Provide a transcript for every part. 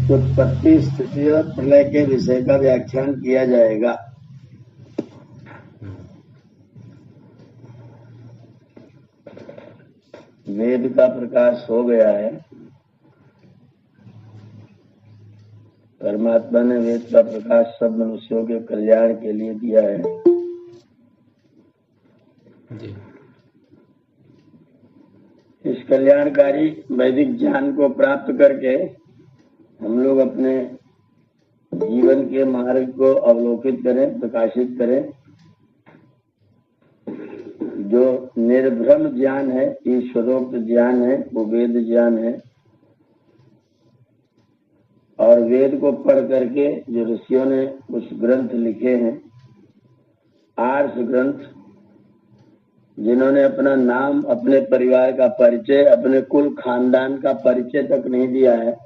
उत्पत्ति, स्थिति और प्रलय के विषय का व्याख्यान किया जाएगा। वेद का प्रकाश हो गया है। परमात्मा ने वेद का प्रकाश सब मनुष्यों के कल्याण के लिए दिया है। जी। इस कल्याणकारी वैदिक ज्ञान को प्राप्त करके हम लोग अपने जीवन के मार्ग को अवलोकित करें, प्रकाशित करें। जो निर्भ्रम ज्ञान है, ईश्वरोक्त ज्ञान है, वो वेद ज्ञान है। और वेद को पढ़ करके जो ऋषियों ने कुछ ग्रंथ लिखे हैं, आर्ष ग्रंथ, जिन्होंने अपना नाम, अपने परिवार का परिचय, अपने कुल खानदान का परिचय तक नहीं दिया है,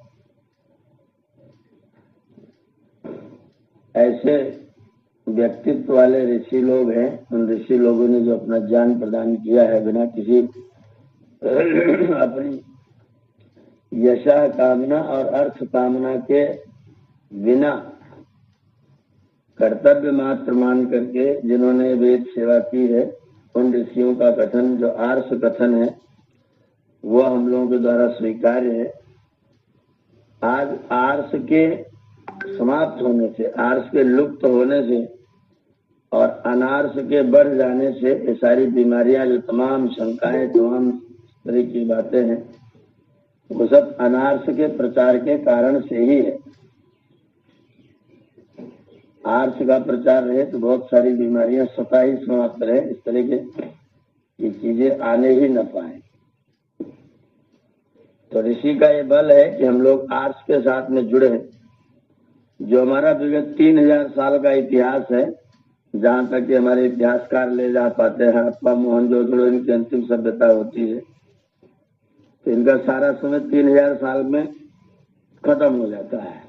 ऐसे व्यक्तित्व वाले ऋषि लोग हैं। उन ऋषि लोगों ने जो अपना ज्ञान प्रदान किया है, बिना किसी अपनी यशा कामना और अर्थ कामना के, बिना कर्तव्य मात्र मान करके जिन्होंने वेद सेवा की है, उन ऋषियों का कथन, जो आर्ष कथन है, वो हम लोगों के द्वारा स्वीकार्य है। आज आर्ष के समाप्त होने से, आर्ष के लुप्त होने से और अनार्ष के बढ़ जाने से ये सारी बीमारियां, जो तमाम शंकाएं, तमाम तरह की बातें हैं, वो सब अनार्ष के प्रचार के कारण से ही है। आर्ष का प्रचार रहे तो बहुत सारी बीमारियां स्वतः ही समाप्त रहे। इस तरह के ये चीजें आने ही न पाए। तो ऋषि का ये बल है कि हम लोग आर्ष के साथ में जुड़े हैं। जो हमारा विगत 3000 साल का इतिहास है, जहाँ तक कि हमारे इतिहासकार ले जा पाते हैं, हड़प्पा, मोहनजोदड़ो इनकी अंतिम सभ्यता होती है, तो इनका सारा समय 3000 साल में खत्म हो जाता है।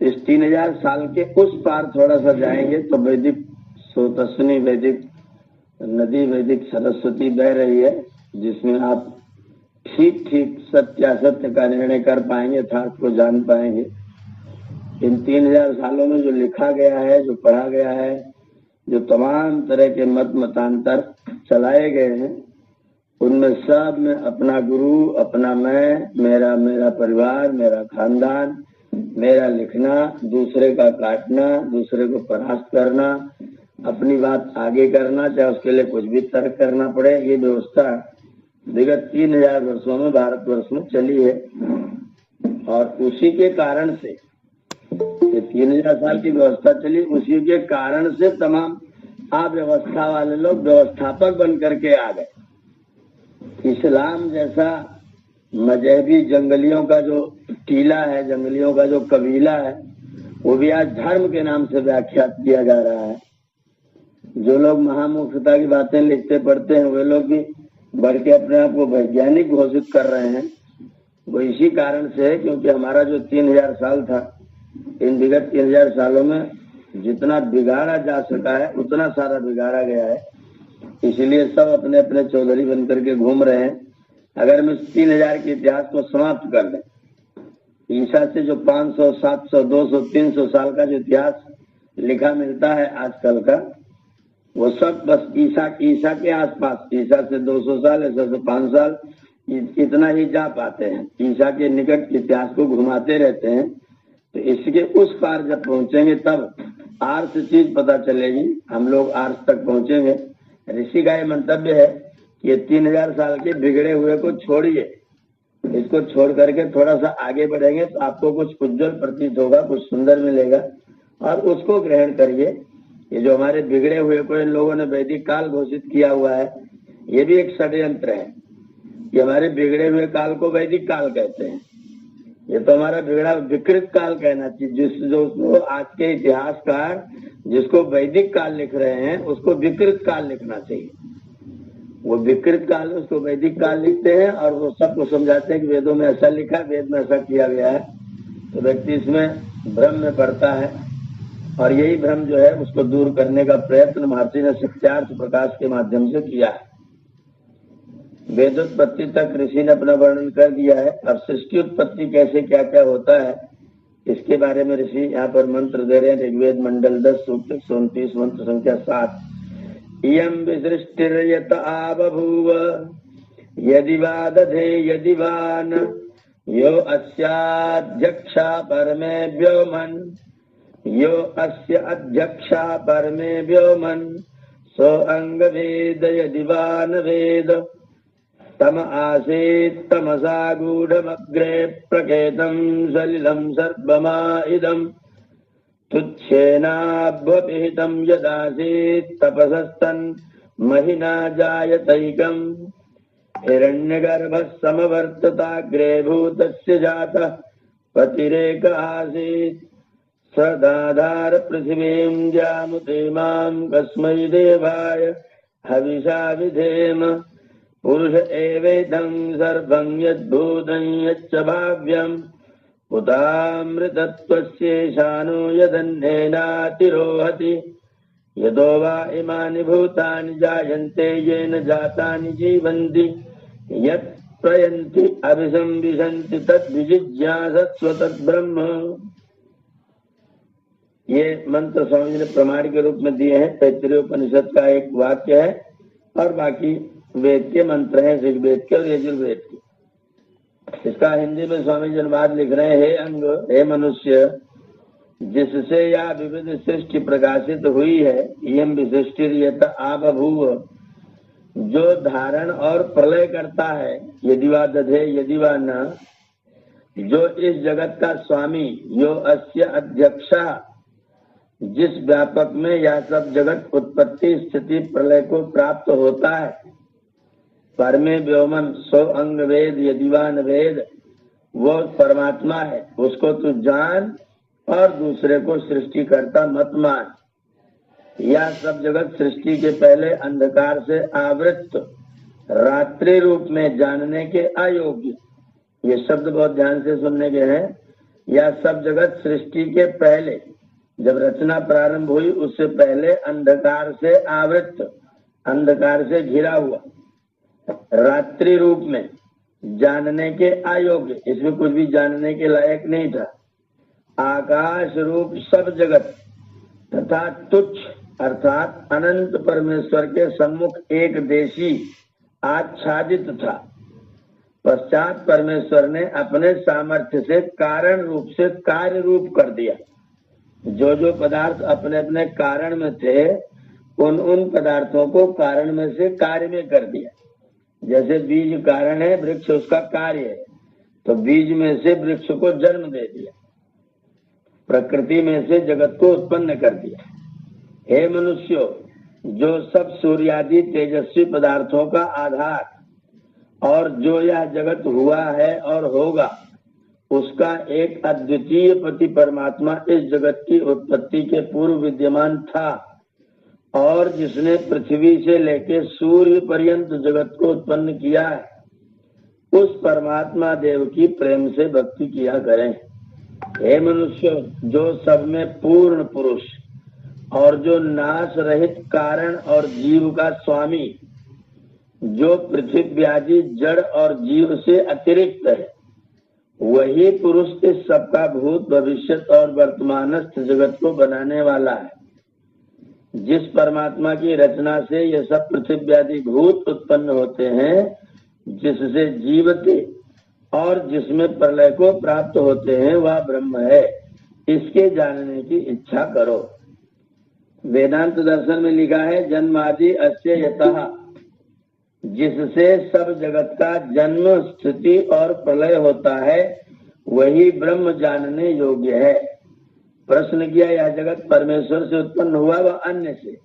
इस 3000 साल के उस पार थोड़ा सा जाएंगे तो वैदिक सोतसनी, वैदिक नदी, वैदिक सरस्वती बह रही है, जिसमें आप ठीक ठीक सत्यासत्य का निर्णय कर पाएंगे, यथार्थ को जान पाएंगे। इन 3000 सालों में जो लिखा गया है, जो पढ़ा गया है, जो तमाम तरह के मत मतांतर चलाए गए हैं, उनमें सब में अपना गुरु, अपना मैं, मेरा परिवार, मेरा खानदान, मेरा लिखना, दूसरे का काटना, दूसरे को परास्त करना, अपनी बात आगे करना, चाहे उसके लिए कुछ भी तर्क करना पड़े, ये व्यवस्था विगत 3000 वर्षों में भारतवर्ष में चली है। और उसी के कारण से ये 3000 साल की व्यवस्था चली, उसी के कारण से तमाम अव्यवस्था वाले लोग व्यवस्थापक बन करके आ गए। इस्लाम जैसा मजहबी जंगलियों का जो टीला है, जंगलियों का जो कबीला है, वो भी आज धर्म के नाम से व्याख्यात किया जा रहा है। जो लोग महामूर्खता की बातें लिखते पढ़ते हैं, वे लोग भी बढ़ के अपने आप को वैज्ञानिक घोषित कर रहे हैं। वो इसी कारण से है क्योंकि हमारा जो 3000 साल था, इन विगत 3000 सालों में जितना बिगाड़ा जा सका है, उतना सारा बिगाड़ा गया है। इसलिए सब अपने अपने चौधरी बन करके घूम रहे हैं। अगर हम इस 3000 के इतिहास को समाप्त कर दें, ईसा से जो 500, 700, 200, 300 साल का जो इतिहास लिखा मिलता है आजकल का, वो सब बस ईसा के आसपास, ईसा से 200 साल, ईसा से 5 साल, इतना ही जा पाते हैं। ईसा के निकट इतिहास को घुमाते रहते हैं। तो इसके उस पार जब पहुंचेंगे तब आर्ष चीज पता चलेगी। हम लोग आर्ष तक पहुंचेंगे। ऋषि का ये मंतव्य है कि ये 3000 साल के बिगड़े हुए को छोड़िए, इसको छोड़ करके थोड़ा सा आगे बढ़ेंगे तो आपको कुछ उज्जवल प्रतीत होगा, कुछ सुंदर मिलेगा, और उसको ग्रहण करिए। ये जो हमारे बिगड़े हुए को इन लोगों ने वैदिक काल घोषित किया हुआ है, ये भी एक षड्यंत्र है। ये हमारे बिगड़े हुए काल को वैदिक काल कहते हैं। ये तो हमारा बिगड़ा विकृत काल कहना चाहिए। जो आज के इतिहासकार जिसको वैदिक काल लिख रहे हैं, उसको विकृत काल लिखना चाहिए। वो विकृत काल, उसको वैदिक काल लिखते हैं और वो सबको समझाते हैं कि वेदों में ऐसा लिखा, वेद में ऐसा किया गया है। तो व्यक्ति इसमें भ्रम में पड़ता है, और यही भ्रम जो है उसको दूर करने का प्रयत्न महर्षि ने सत्यार्थ प्रकाश के माध्यम से किया है। वेदोत्पत्ति तक ऋषि ने अपना वर्णन कर दिया है। अब सृष्टि उत्पत्ति कैसे क्या क्या होता है इसके बारे में ऋषि यहाँ पर मंत्र दे रहे हैं। ऋग्वेद मंडल 10 सूक्त 129 मंत्र संख्या 7। इयं विसृष्टिर्यत आबभूव यदि वा दधे यदि वा न यो अस्याध्यक्षा परमे व्योमन् यो अस्य अध्यक्षा परमे व्योमन् सो अंगवेद यदि वा न वेद तम आसीत् तमसा गूढ़मग्रे प्रकेतं सलिलं सर्वमा इदम् तुच्छेनाभ्वपिहितं यदासीत् तपसस्तन् महिना जायतैकम् हिरण्यगर्भः समवर्तताग्रे भूतस्य जातः पतिरेक आसीत् सदाधार पृथिवीं जामुतेमां कस्मै देवाय हविषा विधेम पुरुष एवेदं सर्वं यद्भूतं यच्च भाव्यम् उतामृतत्वस्येषानो यदन्नेनातिरोहति यतो वा इमानि भूतानि जायन्ते येन जातानि जीवन्ति यत् प्रयन्ति अभिसंविशन्ति तद्विजिज्ञासस्व तद्ब्रह्म। ये मंत्र स्वामी जी ने प्रमाण के रूप में दिए हैं। तैत्तिरीय उपनिषद का एक वाक्य है और बाकी वेद के मंत्र हैं, ऋग्वेद के और यजुर्वेद के। इसका हिंदी में स्वामी जी अनुवाद लिख रहे हैं। हे अंग, हे मनुष्य, जिससे यह विविध सृष्टि प्रकाशित हुई है, यम विशिष्टिर्यत आबभूव, जो धारण और प्रलय करता है, यदि वा दधे यदि वा न, जो इस जगत का स्वामी, यो अस्य अध्यक्षा, जिस व्यापक में यह सब जगत उत्पत्ति स्थिति प्रलय को प्राप्त होता है, परमे व्योमन सो अंग वेद यदिवान वेद, वो परमात्मा है, उसको तू जान और दूसरे को सृष्टि करता मत मान। यह सब जगत सृष्टि के पहले अंधकार से आवृत रात्रि रूप में जानने के अयोग्य, ये शब्द बहुत ध्यान से सुनने के हैं। यह सब जगत सृष्टि के पहले, जब रचना प्रारंभ हुई उससे पहले अंधकार से आवृत, अंधकार से घिरा हुआ, रात्रि रूप में जानने के अयोग्य, इसमें कुछ भी जानने के लायक नहीं था। आकाश रूप सब जगत तथा तुच्छ अर्थात अनंत परमेश्वर के सम्मुख एक देशी आच्छादित था। पश्चात परमेश्वर ने अपने सामर्थ्य से कारण रूप से कार्य रूप कर दिया। जो जो पदार्थ अपने अपने कारण में थे, उन पदार्थों को कारण में से कार्य में कर दिया। जैसे बीज कारण है, वृक्ष उसका कार्य है, तो बीज में से वृक्ष को जन्म दे दिया, प्रकृति में से जगत को उत्पन्न कर दिया। हे मनुष्यों, जो सब सूर्यादि तेजस्वी पदार्थों का आधार और जो यह जगत हुआ है और होगा, उसका एक अद्वितीय पति परमात्मा इस जगत की उत्पत्ति के पूर्व विद्यमान था और जिसने पृथ्वी से लेकर सूर्य पर्यंत जगत को उत्पन्न किया है, उस परमात्मा देव की प्रेम से भक्ति किया करें। हे मनुष्य, जो सब में पूर्ण पुरुष और जो नाश रहित कारण और जीव का स्वामी, जो पृथ्वी आदि जड़ और जीव से अतिरिक्त है, वही पुरुष इस सबका भूत भविष्य और वर्तमानस्थ जगत को बनाने वाला है। जिस परमात्मा की रचना से ये सब पृथ्वी आदि भूत उत्पन्न होते हैं, जिससे जीवते और जिसमें प्रलय को प्राप्त होते हैं, वह ब्रह्म है। इसके जानने की इच्छा करो। वेदांत दर्शन में लिखा है, जन्मादि अस्य यतः, जिससे सब जगत का जन्म स्थिति और प्रलय होता है, वही ब्रह्म जानने योग्य है। प्रश्न किया, यह जगत परमेश्वर से उत्पन्न हुआ व अन्य से?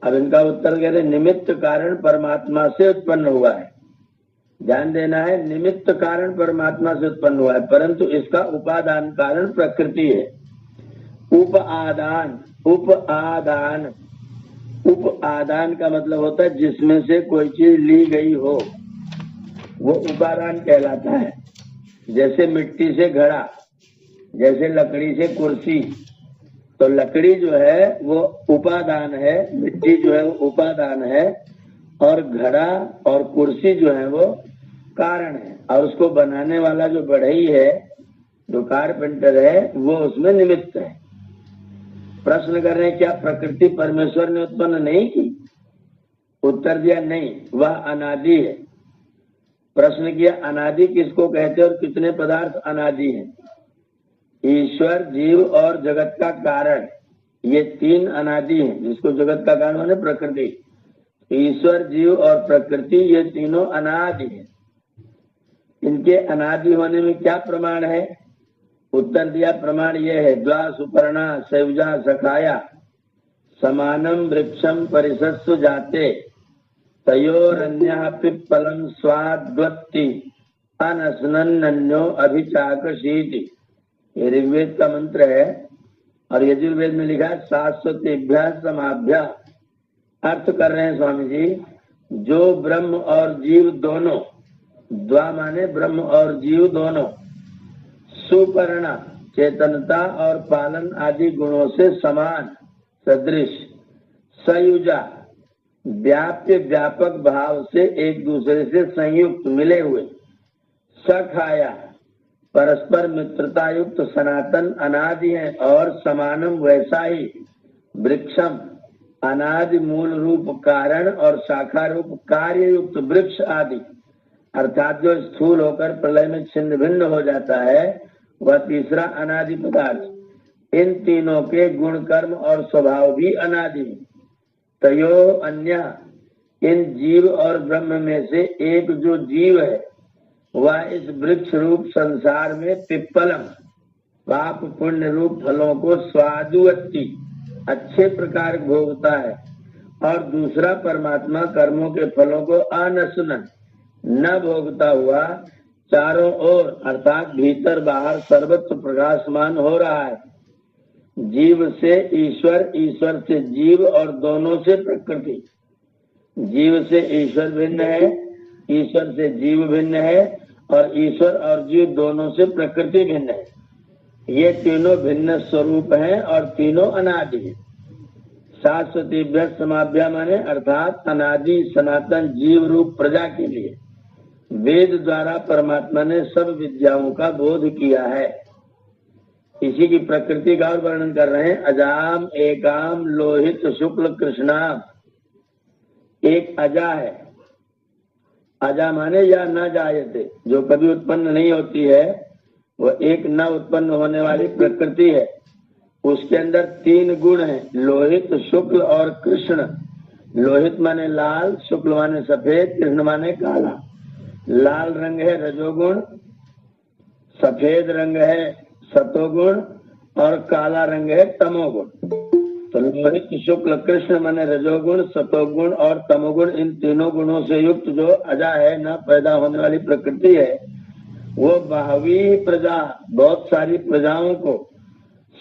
अब इनका उत्तर कहते, निमित्त कारण परमात्मा से उत्पन्न हुआ है। ध्यान देना है, निमित्त कारण परमात्मा से उत्पन्न हुआ है, परंतु इसका उपादान कारण प्रकृति है। उपादान, उपादान, उपादान का मतलब होता है जिसमें से कोई चीज ली गई हो, वो उपादान कहलाता है। जैसे मिट्टी से घड़ा, जैसे लकड़ी से कुर्सी, तो लकड़ी जो है वो उपादान है, मिट्टी जो है वो उपादान है, और घड़ा और कुर्सी जो है वो कारण है, और उसको बनाने वाला जो बढ़ई है, जो कारपेंटर है, वो उसमें निमित्त है। प्रश्न कर रहे हैं क्या प्रकृति परमेश्वर ने उत्पन्न नहीं की? उत्तर दिया नहीं, वह अनादि है। प्रश्न किया अनादि किसको कहते हैं और कितने पदार्थ अनादि हैं? ईश्वर, जीव और जगत का कारण, ये तीन अनादि हैं। जिसको जगत का कारण माने प्रकृति, ईश्वर, जीव और प्रकृति, ये तीनों अनादि हैं। इनके अनादि होने में क्या प्रमाण है? उत्तर दिया प्रमाण यह है, द्वा सुपर्णा सयुजा सखाया समानम वृक्षम परिसत्सु जाते तयोरन्यः पिप्पलम स्वाद्वत्ति अनसनन्यो अभिचाकशीति। ये ऋग्वेद का मंत्र है और यजुर्वेद में लिखा है शाश्वतेभ्यः समाभ्यः। अर्थ कर रहे हैं स्वामी जी, जो ब्रह्म और जीव दोनों, द्वा माने ब्रह्म और जीव दोनों, सुपर्णा चेतनता और पालन आदि गुणों से समान सदृश, सयुजा व्याप्य व्यापक भाव से एक दूसरे से संयुक्त मिले हुए, सखाया परस्पर मित्रता युक्त सनातन अनादि है, और समानम वैसा ही वृक्षम अनादि मूल रूप कारण और शाखा रूप कार्य युक्त वृक्ष आदि, अर्थात जो स्थूल होकर प्रलय में छिन्न भिन्न हो जाता है, वह तीसरा अनादि पदार्थ। इन तीनों के गुण कर्म और स्वभाव भी अनादि है। तयो अन्य, इन जीव और ब्रह्म में से एक जो जीव है वह इस वृक्ष रूप संसार में पिप्पलम पाप पुण्य रूप फलों को स्वादुवत्ति अच्छे प्रकार भोगता है, और दूसरा परमात्मा कर्मों के फलों को अनसुनन न भोगता हुआ चारों ओर अर्थात भीतर बाहर सर्वत्र प्रकाशमान हो रहा है। जीव से ईश्वर, ईश्वर से जीव और दोनों से प्रकृति। जीव से ईश्वर भिन्न है, ईश्वर से जीव भिन्न है, और ईश्वर और जीव दोनों से प्रकृति भिन्न है। ये तीनों भिन्न स्वरूप हैं और तीनों अनादि हैं। शाश्वतीभ्य समाभ्या माने अर्थात अनादि सनातन जीव रूप प्रजा के लिए वेद द्वारा परमात्मा ने सब विद्याओं का बोध किया है। इसी की प्रकृति का और वर्णन कर रहे हैं। अजाम एकाम लोहित शुक्ल कृष्णाम, एक अजा है। अजा माने या न जायते, जो कभी उत्पन्न नहीं होती है, वो एक न उत्पन्न होने वाली प्रकृति है। उसके अंदर तीन गुण हैं, लोहित, शुक्ल और कृष्ण। लोहित माने लाल, शुक्ल माने सफेद, कृष्ण माने काला। लाल रंग है रजोगुण, सफेद रंग है सतोगुण और काला रंग है तमोगुण। तो लोहित, शुक्ल, कृष्ण माने रजोगुण, सतोगुण और तमोगुण, इन तीनों गुणों से युक्त जो अजा है, न पैदा होने वाली प्रकृति है, वो बाहवी प्रजा, बहुत सारी प्रजाओं को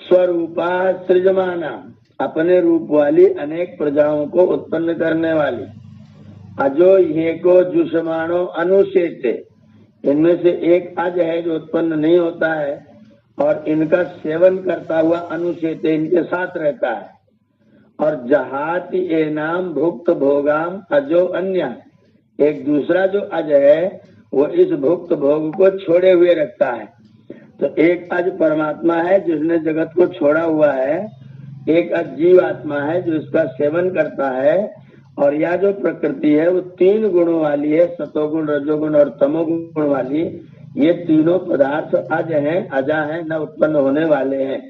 स्वरूपा सृजमाना, अपने रूप वाली अनेक प्रजाओं को उत्पन्न करने वाली। अजो ये को जुषमाणो अनुशेते, इनमें से एक अज है जो उत्पन्न नहीं होता है और इनका सेवन करता हुआ अनुशेते इनके साथ रहता है। और जहाति ए नाम भुक्त भोगाम अजो अन्य, एक दूसरा जो अज है वो इस भुक्त भोग को छोड़े हुए रखता है। तो एक अज परमात्मा है जिसने जगत को छोड़ा हुआ है, एक अज जीव आत्मा है जो इसका सेवन करता है, और यह जो प्रकृति है वो तीन गुणों वाली है, सतोगुण, रजोगुण और तमोगुण वाली। ये तीनों पदार्थ अज हैं, अजा हैं, न उत्पन्न होने वाले हैं।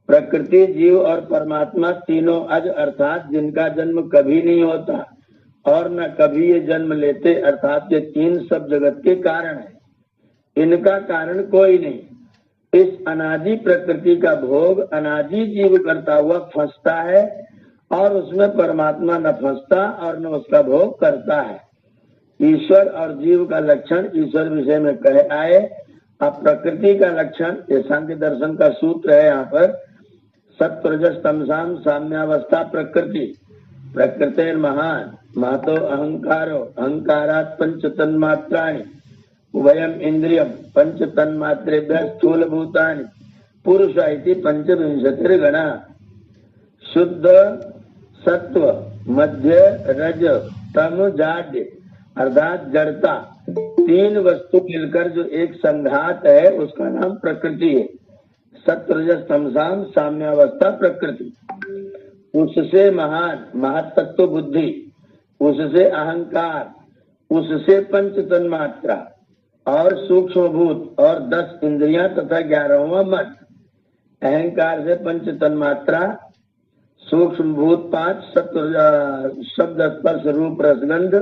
प्रकृति, जीव और परमात्मा तीनों अज अर्थात जिनका जन्म कभी नहीं होता और न कभी ये जन्म लेते, अर्थात ये तीन सब जगत के कारण है। इनका कारण कोई नहीं। इस अनादि प्रकृति का भोग अनादि जीव करता हुआ फंसता है और उसमें परमात्मा न फंसता और न उसका भोग करता है। ईश्वर और जीव का लक्षण ईश्वर विषय में कहे आए। अब प्रकृति का लक्षण, ये सांख्य दर्शन का सूत्र है यहाँ पर, सत्वरजस तमसाम साम्यावस्था प्रकृति, प्रकृति महान महतो अहंकारो, अहंकारात् पंच तन्मात्राणि, वयम इंद्रियम पंच तन्मात्रेभ्यः स्थूल भूतानि, पुरुष इति पंचविंशतिर्गणा। शुद्ध सत्व, मध्य रज तम जाड्य अर्थात जड़ता, तीन वस्तु मिलकर जो एक संघात है उसका नाम प्रकृति है। सत्व रजस तमसाम साम्यावस्था प्रकृति। उससे महान महत्त्व बुद्धि, उससे अहंकार, उससे पंच तन्मात्रा और सूक्ष्म भूत और 10 इंद्रियां तथा 11वां मन। अहंकार से पंच तन्मात्रा, सूक्ष्म भूत 5, शब्द स्पर्श रूप रसगंध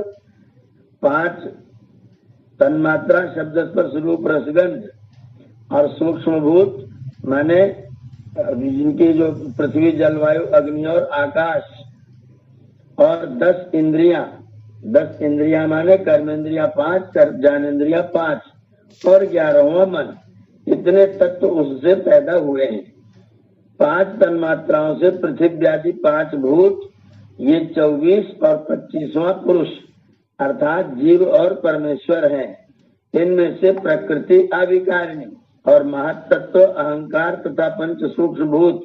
5 तन्मात्रा, शब्द स्पर्श रूप रसगंध, और सूक्ष्म भूत माने जिनकी जो पृथ्वी जलवायु अग्नि और आकाश, और 10 इंद्रियां, 10 इंद्रियां माने कर्मेंद्रियां 5, ज्ञानेंद्रियां 5 और 11वां मन। इतने तत्व उससे पैदा हुए हैं। 5 तन्मात्राओं से पृथ्वी आदि 5 भूत, ये 24 और 25वां पुरुष अर्थात जीव और परमेश्वर हैं। इनमें से प्रकृति अविकारिणी और महत्त्व अहंकार तथा पंच सूक्ष्म भूत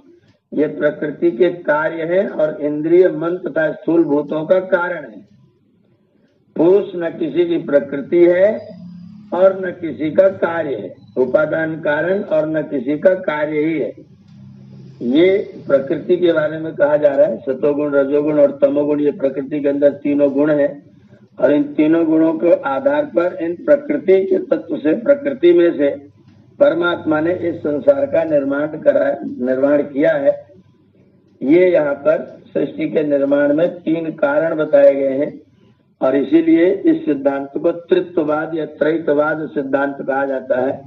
ये प्रकृति के कार्य हैं और इंद्रिय मन तथा स्थूल भूतों का कारण है। पुरुष न किसी की प्रकृति है और न किसी का कार्य है, उपादान कारण और न किसी का कार्य ही है। ये प्रकृति के बारे में कहा जा रहा है। सतोगुण, रजोगुण और तमोगुण, ये प्रकृति के अंदर तीनों गुण है और इन तीनों गुणों के आधार पर इन प्रकृति के तत्व से, प्रकृति में से परमात्मा ने इस संसार का निर्माण किया है। ये यहाँ पर सृष्टि के निर्माण में 3 कारण बताए गए हैं और इसीलिए इस सिद्धांत को त्रित्ववाद या त्रैतवाद सिद्धांत कहा जाता है।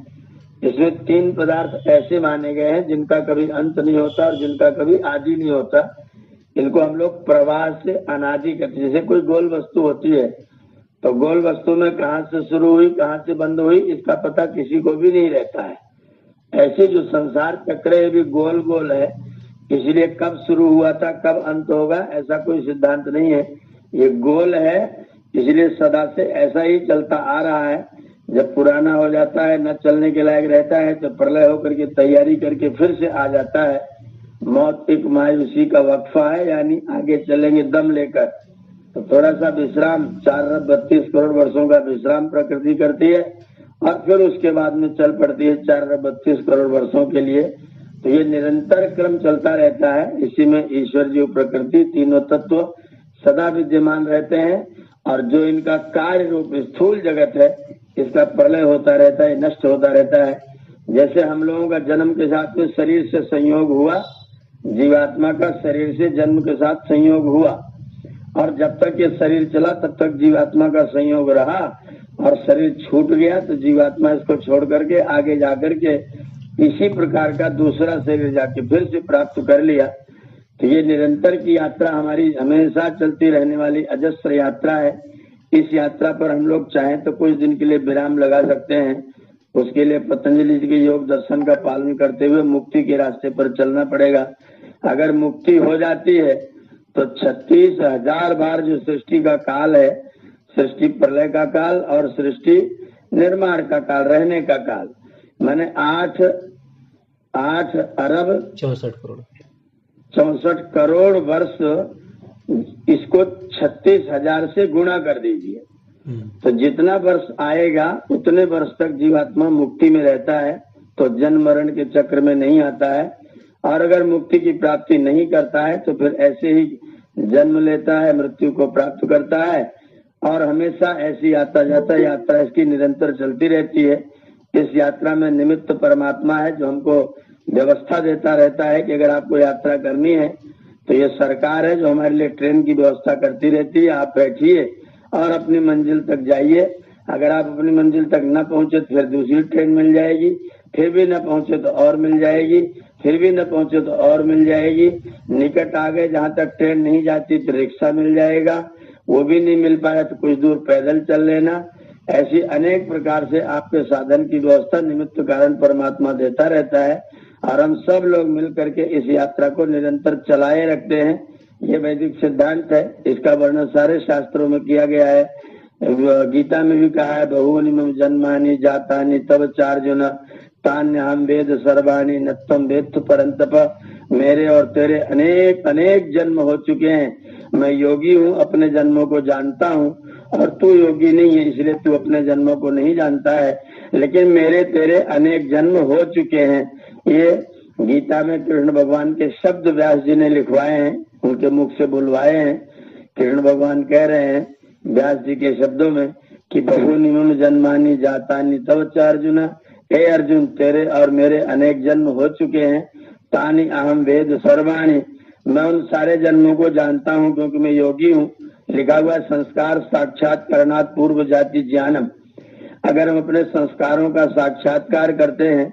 इसमें 3 पदार्थ ऐसे माने गए हैं जिनका कभी अंत नहीं होता और जिनका कभी आदि नहीं होता। इनको हम लोग प्रवाह से अनादि कहते हैं। जैसे कोई गोल वस्तु होती है तो गोल वस्तु में कहाँ से शुरू हुई कहाँ से बंद हुई इसका पता किसी को भी नहीं रहता है। ऐसे जो संसार चक्र है भी गोल गोल है, इसलिए कब शुरू हुआ था कब अंत होगा ऐसा कोई सिद्धांत नहीं है। ये गोल है इसलिए सदा से ऐसा ही चलता आ रहा है। जब पुराना हो जाता है, न चलने के लायक रहता है, तो प्रलय होकर के तैयारी करके फिर से आ जाता है। मौत एक मायूसी का वक्फा है, यानी आगे चलेंगे दम लेकर। तो थोड़ा सा विश्राम, 4 अरब 32 करोड़ वर्षों का विश्राम प्रकृति करती है और फिर उसके बाद में चल पड़ती है 4 अरब 32 करोड़ वर्षों के लिए। तो ये निरंतर क्रम चलता रहता है। इसी में ईश्वर जीव प्रकृति तीनों तत्व सदा विद्यमान रहते हैं और जो इनका कार्य रूप स्थूल जगत है इसका प्रलय होता रहता है, नष्ट होता रहता है। जैसे हम लोगों का जन्म के साथ में शरीर से संयोग हुआ, जीवात्मा का शरीर से जन्म के साथ संयोग हुआ और जब तक ये शरीर चला तब तक जीवात्मा का संयोग रहा और शरीर छूट गया तो जीवात्मा इसको छोड़ करके आगे जाकर के इसी प्रकार का दूसरा शरीर जाके फिर से प्राप्त कर लिया। तो ये निरंतर की यात्रा हमारी हमेशा चलती रहने वाली अजस्र यात्रा है। इस यात्रा पर हम लोग चाहें तो कुछ दिन के लिए विराम लगा सकते हैं। उसके लिए पतंजलि जी के योग दर्शन का पालन करते हुए मुक्ति के रास्ते पर चलना पड़ेगा। अगर मुक्ति हो जाती है तो 36,000 बार जो सृष्टि का काल है, सृष्टि प्रलय का काल और सृष्टि निर्माण का काल, रहने का काल, माने 8 अरब 64 करोड़ वर्ष, इसको 36,000 से गुणा कर दीजिए तो जितना वर्ष आएगा उतने वर्ष तक जीवात्मा मुक्ति में रहता है, तो जन्म मरण के चक्र में नहीं आता है। और अगर मुक्ति की प्राप्ति नहीं करता है तो फिर ऐसे ही जन्म लेता है, मृत्यु को प्राप्त करता है और हमेशा ऐसी आता जाता यात्रा इसकी निरंतर चलती रहती है। इस यात्रा में निमित्त परमात्मा है जो हमको व्यवस्था देता रहता है कि अगर आपको यात्रा करनी है तो ये सरकार है जो हमारे लिए ट्रेन की व्यवस्था करती रहती है। आप बैठिए और अपनी मंजिल तक जाइए। अगर आप अपनी मंजिल तक न पहुंचे तो फिर दूसरी ट्रेन मिल जाएगी, फिर भी न पहुंचे तो और मिल जाएगी, फिर भी न पहुंचे तो और मिल जाएगी। निकट आ गए जहां तक ट्रेन नहीं जाती तो रिक्शा मिल जाएगा, वो भी नहीं मिल पाया तो कुछ दूर पैदल चल लेना। ऐसी अनेक प्रकार से आपके साधन की व्यवस्था निमित्त कारण परमात्मा देता रहता है और हम सब लोग मिल करके इस यात्रा को निरंतर चलाए रखते हैं। ये वैदिक सिद्धांत है, इसका वर्णन सारे शास्त्रों में किया गया है। गीता में भी कहा है बहूनि मम जन्मानि जातानि तव चार्जुन तान्यहं वेद सर्वाणि नत्वं वेत्थ परंतप। मेरे और तेरे अनेक अनेक जन्म हो चुके हैं मैं योगी हूँ, अपने जन्मों को जानता हूँ, और तू योगी नहीं है इसलिए तू अपने जन्मों को नहीं जानता है, लेकिन मेरे तेरे अनेक जन्म हो चुके हैं। ये गीता में कृष्ण भगवान के शब्द व्यास जी ने लिखवाए हैं, उनके मुख से बुलवाए हैं। कृष्ण भगवान कह रहे हैं व्यास जी के शब्दों में कि बहुनि मम जन्मानि जातानि तव च अर्जुन, हे अर्जुन तेरे और मेरे अनेक जन्म हो चुके हैं। तानि अहम वेद सर्वाणि, मैं उन सारे जन्मों को जानता हूँ क्योंकि मैं योगी हूँ। लिखा हुआ संस्कार साक्षात करणात् पूर्व जाति ज्ञानम। अगर हम अपने संस्कारों का साक्षात्कार करते हैं,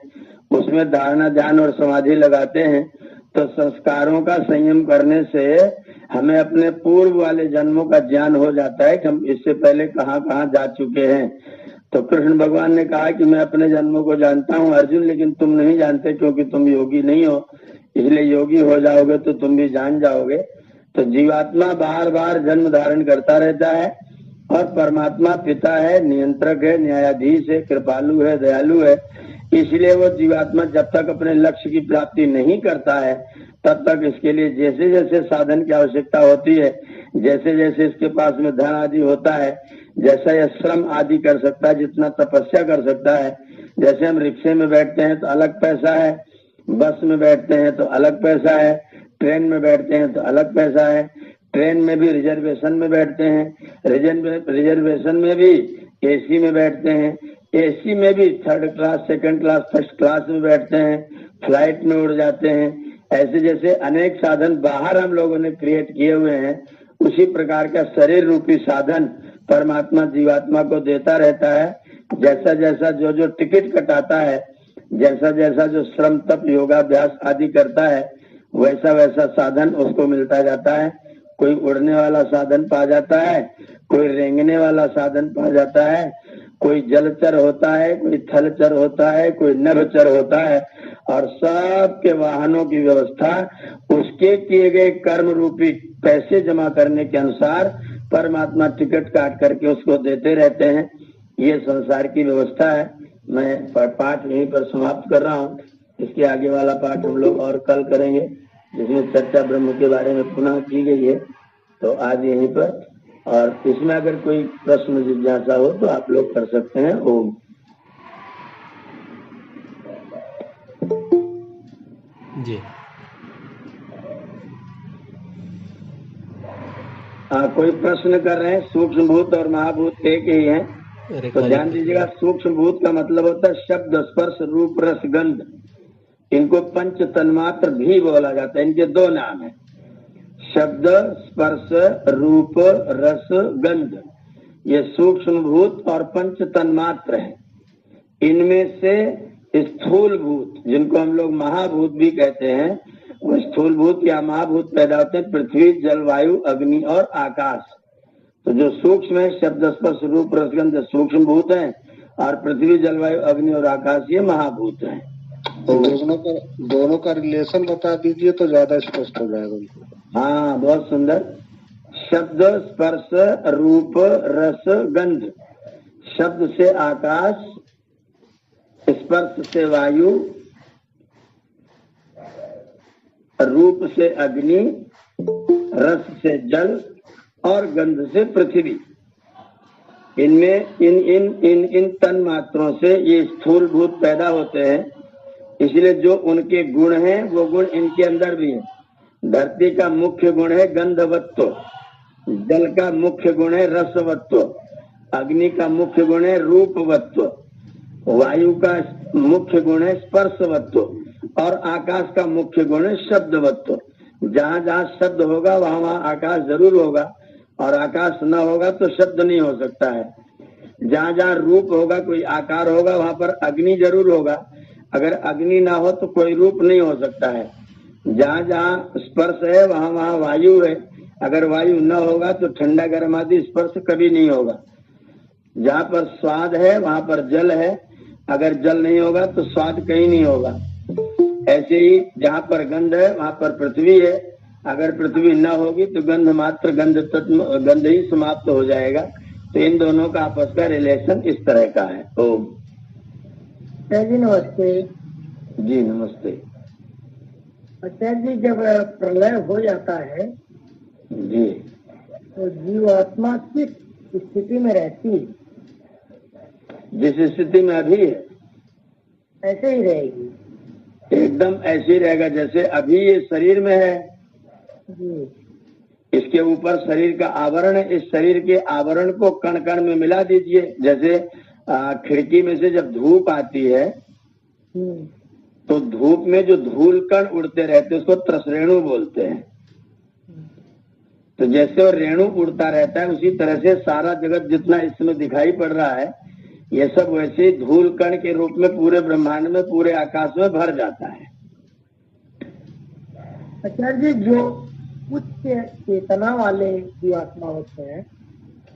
उसमें धारणा ध्यान और समाधि लगाते हैं, तो संस्कारों का संयम करने से हमें अपने पूर्व वाले जन्मों का ज्ञान हो जाता है कि हम इससे पहले कहाँ कहाँ जा चुके हैं। तो कृष्ण भगवान ने कहा कि मैं अपने जन्मों को जानता हूँ अर्जुन, लेकिन तुम नहीं जानते क्योंकि तुम योगी नहीं हो, इसलिए योगी हो जाओगे तो तुम भी जान जाओगे। तो जीवात्मा बार बार जन्म धारण करता रहता है, और परमात्मा पिता है, नियंत्रक है, न्यायाधीश है, कृपालु है, दयालु है। इसलिए वो जीवात्मा जब तक अपने लक्ष्य की प्राप्ति नहीं करता है तब तक इसके लिए जैसे जैसे साधन की आवश्यकता होती है, जैसे जैसे इसके पास में धन आदि होता है, जैसा यह श्रम आदि कर सकता है, जितना तपस्या कर सकता है। जैसे हम रिक्शे में बैठते हैं तो अलग पैसा है, बस में बैठते हैं तो अलग पैसा है, ट्रेन में बैठते हैं तो अलग पैसा है। ट्रेन में भी रिजर्वेशन में बैठते हैं, रिजर्वेशन में भी एसी में बैठते हैं, एसी में भी third class, second class, first class में बैठते हैं, फ्लाइट में उड़ जाते हैं। ऐसे जैसे अनेक साधन बाहर हम लोगों ने क्रिएट किए हुए हैं, उसी प्रकार का शरीर रूपी साधन परमात्मा जीवात्मा को देता रहता है। जैसा जैसा जो जो टिकट कटाता है, जैसा जैसा जो श्रम तप योगाभ्यास आदि करता है, वैसा वैसा साधन उसको मिलता जाता है। कोई उड़ने वाला साधन पा जाता है, कोई रेंगने वाला साधन पा जाता है, कोई जलचर होता है, कोई थलचर होता है, कोई नभचर होता है, और सबके वाहनों की व्यवस्था उसके किए गए कर्म रूपी पैसे जमा करने के अनुसार परमात्मा टिकट काट करके उसको देते रहते हैं। ये संसार की व्यवस्था है। मैं पाठ यहीं पर समाप्त कर रहा हूँ। इसके आगे वाला पाठ हम लोग और कल करेंगे, जिसमें चर्चा ब्रह्म के बारे में पुनः की गई है। तो आज यहीं पर, और इसमें अगर कोई प्रश्न जिज्ञासा हो तो आप लोग कर सकते हैं। ओम। जी। कोई प्रश्न कर रहे हैं? सूक्ष्म भूत और महाभूत एक ही है, तो ध्यान दीजिएगा। सूक्ष्म भूत का मतलब होता है शब्द स्पर्श रूप रस गंध। इनको पंच तन्मात्र भी बोला जाता है। इनके दो नाम है, शब्द स्पर्श रूप रस गंध। ये सूक्ष्म भूत और पंच तन्मात्र है। इनमें से स्थूल भूत, जिनको हम लोग महाभूत भी कहते हैं, वो स्थूल भूत या महाभूत पैदा होते हैं पृथ्वी, जल, वायु, अग्नि और आकाश। तो जो सूक्ष्म है शब्द स्पर्श रूप रसगंध सूक्ष्म भूत है, और पृथ्वी, जलवायु, अग्नि और आकाश ये महाभूत हैं। तो दोनों का रिलेशन बता दीजिए तो ज्यादा स्पष्ट हो जाएगा। हाँ, बहुत सुंदर। शब्द स्पर्श रूप रस गंध। शब्द से आकाश, स्पर्श से वायु, रूप से अग्नि, रस से जल और गंध से पृथ्वी। इनमें इन इन इन इन तन मात्रों से ये स्थूल भूत पैदा होते हैं। इसलिए जो उनके गुण हैं वो गुण इनके अंदर भी है। धरती का मुख्य गुण है गंधवत्व, जल का मुख्य गुण है रसवत्व, अग्नि का मुख्य गुण है रूपवत्व, वायु का मुख्य गुण है स्पर्शवत्व, और आकाश का मुख्य गुण है शब्दवत्व। जहाँ जहाँ शब्द होगा वहाँ वहाँ आकाश जरूर होगा, और आकाश न होगा तो शब्द नहीं हो सकता है। जहाँ जहाँ रूप होगा, कोई आकार होगा, वहाँ पर अग्नि जरूर होगा। अगर अग्नि ना हो तो कोई रूप नहीं हो सकता है। जहाँ जहाँ स्पर्श है वहाँ वहाँ वायु है। अगर वायु न होगा तो ठंडा गर्म आदि स्पर्श कभी नहीं होगा। जहाँ पर स्वाद है वहाँ पर जल है, अगर जल नहीं होगा तो स्वाद कहीं नहीं होगा। ऐसे ही जहाँ पर गंध है वहाँ पर पृथ्वी है, अगर पृथ्वी न होगी तो गंध मात्र गंध ही समाप्त हो जाएगा। तो इन दोनों का आपस का रिलेशन इस तरह का है। ओम। जी नमस्ते। जी नमस्ते। अच्छा जी, जब प्रलय हो जाता है जी तो जीवात्मा किस स्थिति में रहती है? जिस स्थिति में अभी है ऐसे ही रहेगी एकदम ऐसे ही रहेगा जैसे अभी ये शरीर में है। जी। इसके ऊपर शरीर का आवरण है, इस शरीर के आवरण को कण कण में मिला दीजिए। जैसे खिड़की में से जब धूप आती है तो धूप में जो धूल कण उड़ते रहते हैं उसको त्रसरेणु बोलते हैं। तो जैसे वो रेणु उड़ता रहता है उसी तरह से सारा जगत जितना इसमें दिखाई पड़ रहा है ये सब वैसे ही धूल कण के रूप में पूरे ब्रह्मांड में पूरे आकाश में भर जाता है। आचार्य जी, जो उच्च चेतना वाले जीवात्मा होते हैं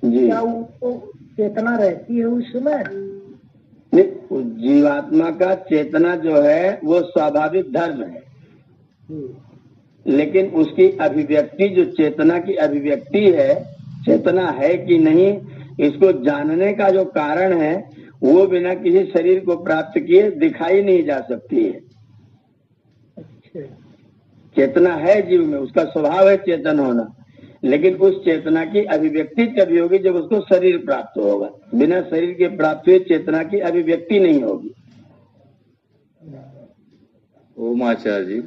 जी, क्या उनको चेतना रहती है उस समय? जीवात्मा का चेतना जो है वो स्वाभाविक धर्म है, लेकिन उसकी अभिव्यक्ति जो चेतना की अभिव्यक्ति है, चेतना है कि नहीं इसको जानने का जो कारण है वो बिना किसी शरीर को प्राप्त किए दिखाई नहीं जा सकती है। अच्छा। चेतना है जीव में, उसका स्वभाव है चेतन होना, लेकिन उस चेतना की अभिव्यक्ति तभी होगी जब उसको शरीर प्राप्त होगा। बिना शरीर के प्राप्त हुए चेतना की अभिव्यक्ति नहीं होगी। ओम आचार्य जी,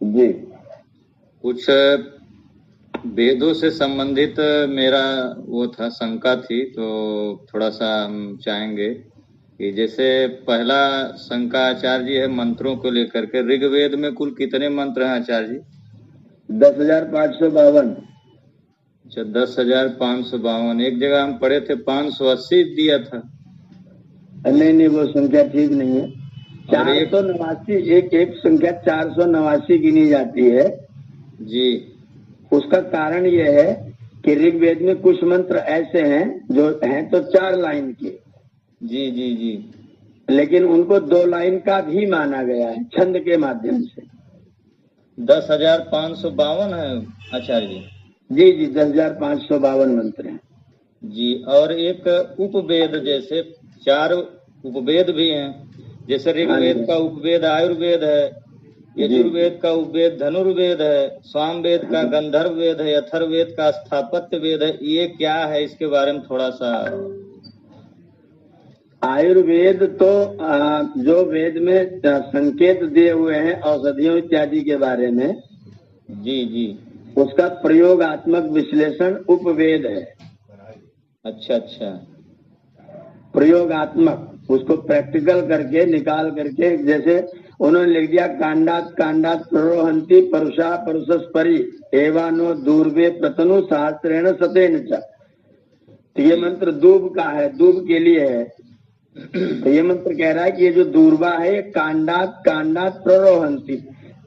जी, कुछ वेदों से संबंधित मेरा वो था, शंका थी, तो थोड़ा सा हम चाहेंगे कि जैसे पहला शंका आचार्य जी है मंत्रों को लेकर के। ऋग्वेद में कुल कितने मंत्र हैं आचार्य जी? 10,552। अच्छा, 10,552। एक जगह हम पढ़े थे 580 दिया था। नहीं, वो संख्या ठीक नहीं है। 489 एक संख्या 489 गिनी जाती है जी। उसका कारण यह है कि ऋग्वेद में कुछ मंत्र ऐसे हैं जो हैं तो 4 लाइन के, जी जी जी, लेकिन उनको 2 लाइन का भी माना गया है छंद के माध्यम से। 10,552 है आचार्य जी? जी जी, 10,552 मंत्र हैं जी। और एक उपवेद, जैसे 4 उपवेद भी हैं, जैसे ऋग्वेद का उपवेद आयुर्वेद है, यजुर्वेद का उपवेद धनुर्वेद है, सामवेद का गंधर्व वेद है, अथर्ववेद का स्थापत्य वेद है। ये क्या है, इसके बारे में थोड़ा सा। आयुर्वेद तो जो वेद में संकेत दिए हुए हैं औषधियों इत्यादि के बारे में, जी जी, उसका प्रयोगात्मक विश्लेषण उपवेद है। अच्छा अच्छा, प्रयोगात्मक, उसको प्रैक्टिकल करके निकाल करके, जैसे उन्होंने लिख दिया कांडात कांडात प्ररोहंती परुषा परुषस्परी एवानो दूर्वे प्रतनु सहस्त्रेण सतेन च। तो ये मंत्र दूब का है, दूब के लिए है। तो ये मंत्र कह रहा है कि ये जो दूर्वा है ये कांडात कांडात प्ररोहंती,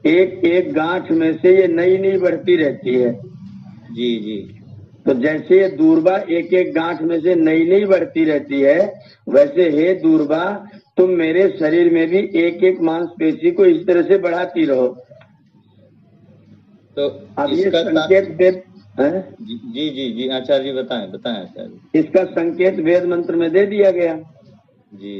एक एक गांठ में से ये नई नई बढ़ती रहती है। जी जी। तो जैसे ये दूर्वा एक एक गांठ में से नई नई बढ़ती रहती है, वैसे हे दूर्वा तुम मेरे शरीर में भी एक एक मांसपेशी को इस तरह से बढ़ाती रहो। तो अब ये संकेत वेद जी जी जी आचार्य जी बताएं आचार्य। इसका संकेत वेद मंत्र में दे दिया गया जी।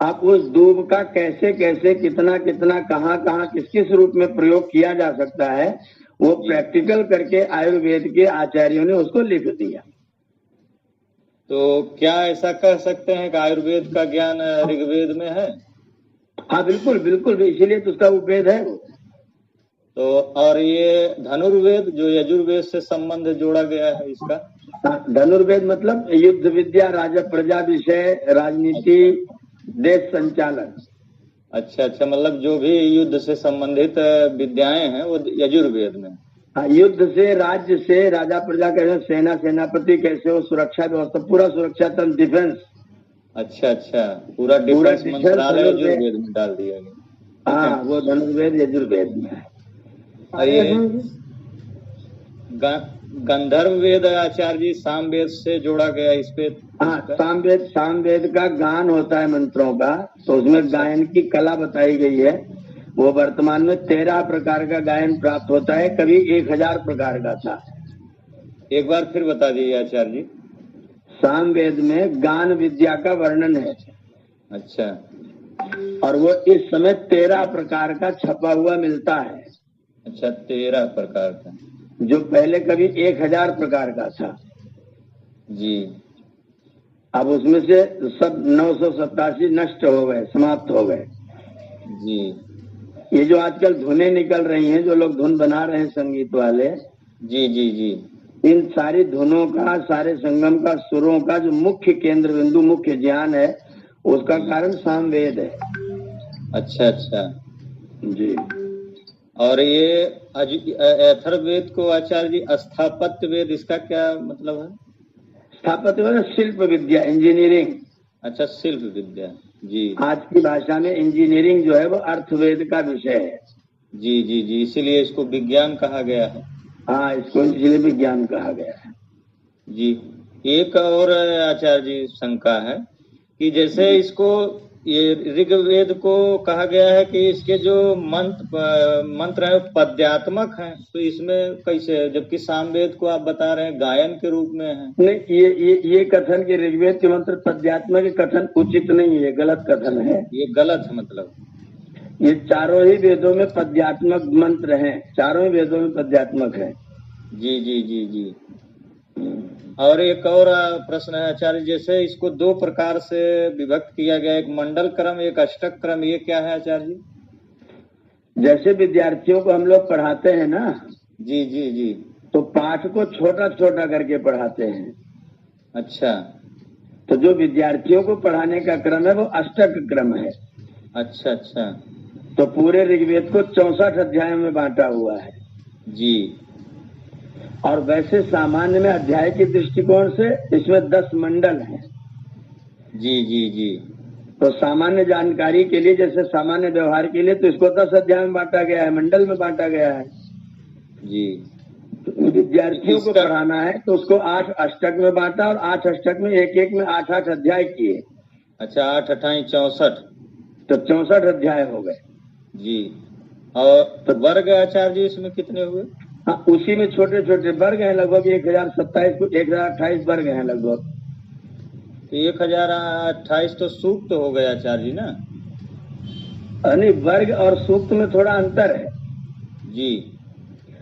अब उस दूब का कैसे कैसे कितना कितना कहाँ कहाँ किस किस रूप में प्रयोग किया जा सकता है वो प्रैक्टिकल करके आयुर्वेद के आचार्यों ने उसको लिख दिया। तो क्या ऐसा कह सकते हैं कि आयुर्वेद का ज्ञान ऋग्वेद में है? हाँ बिल्कुल बिल्कुल, इसीलिए तो उसका उपवेद है। तो और ये धनुर्वेद जो यजुर्वेद से संबंध जोड़ा गया है इसका? धनुर्वेद मतलब युद्ध विद्या, राजा प्रजा विषय, राजनीति, देश संचालन। अच्छा अच्छा, मतलब जो भी युद्ध से संबंधित विद्याएं हैं वो यजुर्वेद में। हाँ, युद्ध से, राज्य से, राजा प्रजा कैसे, सेना सेनापति कैसे हो, सुरक्षा व्यवस्था, पूरा सुरक्षा तंत्र, डिफेंस। अच्छा अच्छा, पूरा डिफेंस मंत्रालय यजुर्वेद में डाल दिया गया। हाँ, वो धनुर्वेद यजुर्वेद में है। गंधर्व वेद आचार्य जी सामवेद से जोड़ा गया इस पे? हाँ, सामवेद का गान होता है मंत्रों का, तो उसमें गायन की कला बताई गई है। वो वर्तमान में 13 प्रकार का गायन प्राप्त होता है, कभी 1000 प्रकार का था। एक बार फिर बता दीजिए आचार्य जी। सामवेद में गान विद्या का वर्णन है। अच्छा, और वो इस समय 13 प्रकार का छपा हुआ मिलता है। अच्छा, 13 प्रकार का। जो पहले कभी 1000 प्रकार का था, जी अब उसमें से सब 987 नष्ट हो गए, समाप्त हो गए। जी ये जो आजकल धुनें निकल रही हैं, जो लोग धुन बना रहे हैं संगीत वाले, जी जी जी इन सारी धुनों का, सारे संगम का, सुरों का जो मुख्य केंद्र बिंदु, मुख्य ज्ञान है, उसका कारण सामवेद है। अच्छा अच्छा। जी। और ये अथर्ववेद को आचार्य जी स्थापत्य वेद, इसका क्या मतलब है? स्थापत्य मतलब शिल्प विद्या, इंजीनियरिंग। अच्छा, शिल्प विद्या। जी आज की भाषा में इंजीनियरिंग जो है वो अर्थवेद का विषय है। जी जी जी, इसीलिए इसको विज्ञान कहा गया है। हाँ, इसको इसलिए विज्ञान कहा गया है। जी। एक और आचार्य जी शंका है कि जैसे इसको, ये ऋग्वेद को कहा गया है कि इसके जो मंत्र है पद्यात्मक हैं, तो इसमें कैसे है, जबकि सामवेद को आप बता रहे हैं गायन के रूप में है? नहीं, ये कथन कि ऋग्वेद के मंत्र पद्यात्मक कथन उचित नहीं है, गलत कथन है। ये गलत है, मतलब ये चारों ही वेदों में पद्यात्मक मंत्र हैं, चारों ही वेदों में पद्यात्मक है। जी जी जी जी। और एक और प्रश्न है आचार्य, जैसे इसको 2 प्रकार से विभक्त किया गया, एक मंडल क्रम, एक अष्टक क्रम, ये क्या है आचार्य जी? जैसे विद्यार्थियों को हम लोग पढ़ाते हैं ना, जी जी जी, तो पाठ को छोटा छोटा करके पढ़ाते हैं। अच्छा, तो जो विद्यार्थियों को पढ़ाने का क्रम है वो अष्टक क्रम है। अच्छा अच्छा। तो पूरे ऋग्वेद को 64 अध्यायों में बांटा हुआ है। जी। और वैसे सामान्य में अध्याय के दृष्टिकोण से इसमें 10 मंडल हैं। जी जी जी। तो सामान्य जानकारी के लिए, जैसे सामान्य व्यवहार के लिए, तो इसको 10 अध्याय में बांटा गया है, मंडल में बांटा गया है। जी। तो विद्यार्थियों को पढ़ाना है तो उसको 8 अष्टक में बांटा, और 8 अष्टक में एक एक में 8-8 अध्याय किए। अच्छा, 8 8 64, तो 64 अध्याय हो गए। जी। और तो वर्ग आचार्य जी इसमें कितने हुए? हाँ, उसी में छोटे छोटे वर्ग हैं, लगभग 1028 वर्ग हैं लगभग। तो 1028 तो सूक्त हो गया आचार्य जी ना? नहीं, वर्ग और सूक्त में थोड़ा अंतर है। जी।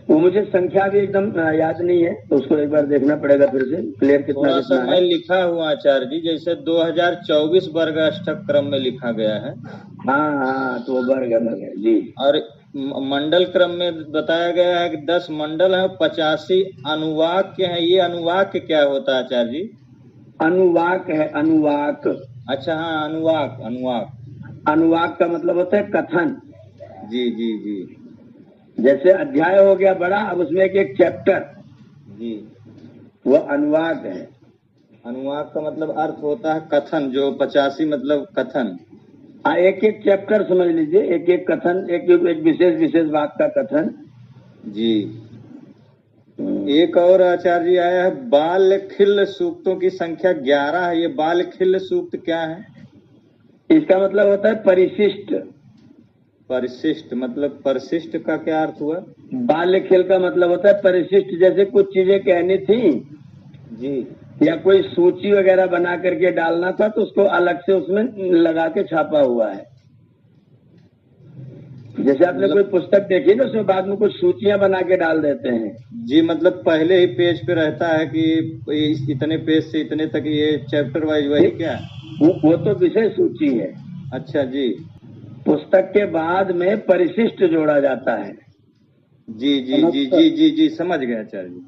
वो मुझे संख्या भी एकदम याद नहीं है, तो उसको एक बार देखना पड़ेगा फिर से, क्लियर कितना थोड़ा सा मैं है। लिखा हुआ आचार्य जी, जैसे 2024 वर्ग अष्टक क्रम में लिखा गया है। हाँ, तो वर्ग अलग है जी। और मंडल क्रम में बताया गया है कि 10 मंडल है, 85 अनुवाक्य हैं। ये अनुवाक्य क्या होता है आचार्य जी? अनुवाक है, अनुवाक। अच्छा, हाँ, अनुवाक। अनुवाक का मतलब होता है कथन। जी जी जी। जैसे अध्याय हो गया बड़ा, अब उसमें एक चैप्टर, जी, वो अनुवाक है। अनुवाक का मतलब अर्थ होता है कथन, जो 85 मतलब कथन। एक एक चैप्टर समझ लीजिए, एक एक कथन, एक विशेष बात का कथन। जी। एक और आचार्य जी आया है, बाल खिल सूक्तों की संख्या 11 है। ये बाल खिल सूक्त क्या है? इसका मतलब होता है परिशिष्ट। परिशिष्ट मतलब, परिशिष्ट का क्या अर्थ हुआ? बाल्य खेल का मतलब होता है परिशिष्ट। जैसे कुछ चीजें कहनी थी जी, या कोई सूची वगैरह बना करके डालना था, तो उसको अलग से उसमें लगा के छापा हुआ है। जैसे आपने कोई पुस्तक देखी ना, उसमें बाद में कुछ सूचियां बना के डाल देते हैं। जी, मतलब पहले ही पेज पे रहता है कि इतने पेज से इतने तक ये चैप्टर वाइज, वही क्या? वो तो विषय सूची है। अच्छा जी। पुस्तक के बाद में परिशिष्ट जोड़ा जाता है। जी जी जी जी जी जी, समझ गए आचार्य जी।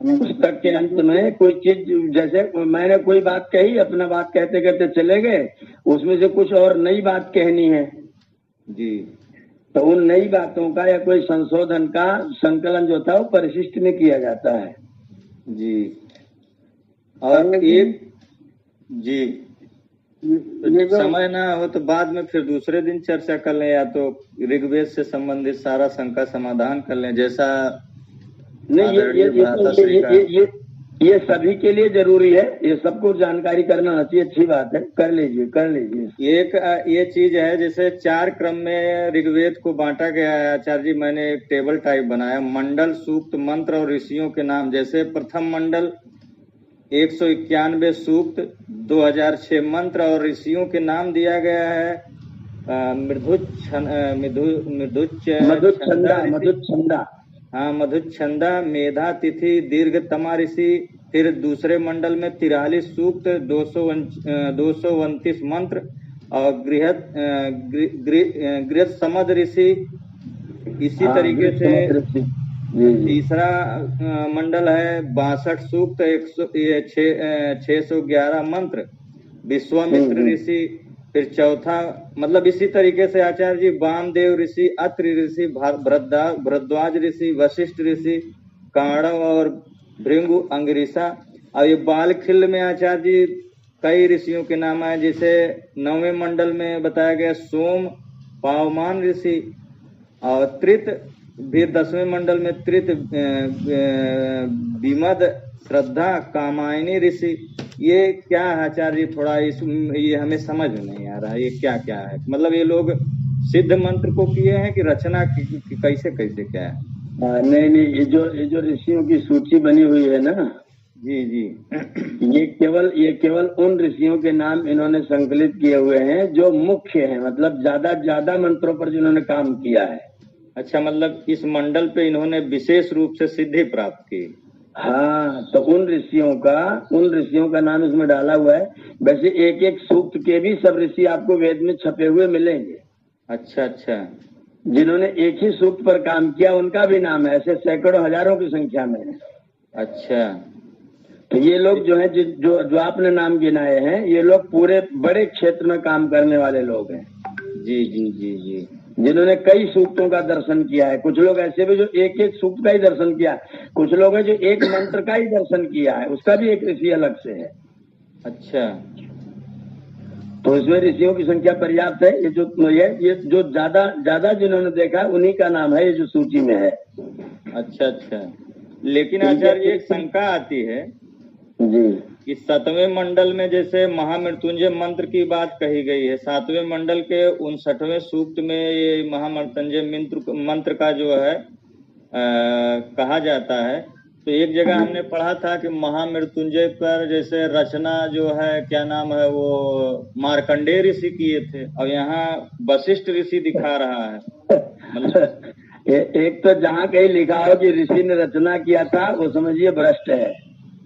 पुस्तक के अंत में कोई चीज, जैसे मैंने कोई बात कही, अपना बात कहते कहते चले गए, उसमें से कुछ और नई बात कहनी है जी, तो उन नई बातों का या कोई संशोधन का संकलन जो था वो परिशिष्ट में किया जाता है। जी। और एक जी, तो समय ना हो तो बाद में फिर दूसरे दिन चर्चा कर लें, या तो ऋग्वेद से संबंधित सारा शंका समाधान कर लें, जैसा नहीं। ये सभी के लिए जरूरी है, ये सबको जानकारी करना चाहिए। अच्छी बात है, कर लीजिए। एक ये चीज है, जैसे 4 क्रम में ऋग्वेद को बांटा गया है आचार्य जी। मैंने एक टेबल टाइप बनाया, मंडल, सूक्त, मंत्र और ऋषियों के नाम। जैसे प्रथम मंडल 191 सूक्त, 2006 मंत्र और ऋषियों के नाम दिया गया है। मधुच्छंदा। हाँ, मधुच्छंदा, मेधा, तिथि, दीर्घतमा ऋषि। फिर दूसरे मंडल में 43 सूक्त, 229 मंत्र और गृहस्थ समद ऋषि। इसी हाँ, तरीके से जी जी। तीसरा मंडल है 62 सूक्त, 611 मंत्र, विश्वामित्र ऋषि। फिर चौथा मतलब इसी तरीके से आचार्य जी वामदेव ऋषि, अत्रि ऋषि, भरद्वाज ऋषि, वशिष्ठ ऋषि, काणव और भृंगु, अंगिरिसा। और ये बालखिल में आचार्य जी कई ऋषियों के नाम आए, जैसे 9वें मंडल में बताया गया सोम पावमान ऋषि, और त्रित भी 10वें मंडल में त्रित विमद, श्रद्धा, कामायनी ऋषि। ये क्या है आचार्य, थोड़ा ये हमें समझ में नहीं आ रहा है, ये क्या क्या है? मतलब ये लोग सिद्ध मंत्र को किए हैं कि रचना कैसे कैसे क्या है? नहीं, ये जो ऋषियों की सूची बनी हुई है ना, जी जी, ये केवल उन ऋषियों के नाम इन्होंने संकलित किए हुए हैं जो मुख्य हैं, मतलब ज्यादा मंत्रों पर जिन्होंने काम किया है। अच्छा, मतलब इस मंडल पे इन्होंने विशेष रूप से सिद्धि प्राप्त की। हाँ, तो उन ऋषियों का नाम इसमें डाला हुआ है। वैसे एक एक सूक्त के भी सब ऋषि आपको वेद में छपे हुए मिलेंगे। अच्छा अच्छा, जिन्होंने एक ही सूक्त पर काम किया उनका भी नाम है, ऐसे सैकड़ों हजारों की संख्या में है। अच्छा, तो ये लोग जो है जो आपने नाम गिनाए हैं, ये लोग पूरे बड़े क्षेत्र में काम करने वाले लोग हैं। जी जी जी जी, जिन्होंने कई सूक्तों का दर्शन किया है। कुछ लोग ऐसे भी जो एक एक सूक्त का ही दर्शन किया है, कुछ लोग हैं जो एक मंत्र का ही दर्शन किया है, उसका भी एक ऋषि अलग से है। अच्छा, तो इसमें ऋषियों की संख्या पर्याप्त है। ये जो ज्यादा जिन्होंने देखा उन्हीं का नाम है ये जो सूची में है। अच्छा अच्छा, लेकिन आचार्य एक शंका आती है जी कि 7वें मंडल में जैसे महामृत्युंजय मंत्र की बात कही गई है, 7वें मंडल के 59वें सूक्त में ये महामृत्युंजय मंत्र का जो है कहा जाता है। तो एक जगह हमने पढ़ा था कि महामृत्युंजय पर जैसे रचना जो है, क्या नाम है वो, मार्कंडेय ऋषि किए थे, और यहाँ वशिष्ठ ऋषि दिखा रहा है। मतलब एक तो जहाँ कहीं लिखा हो कि ऋषि ने रचना किया था, वो समझिए भ्रष्ट है।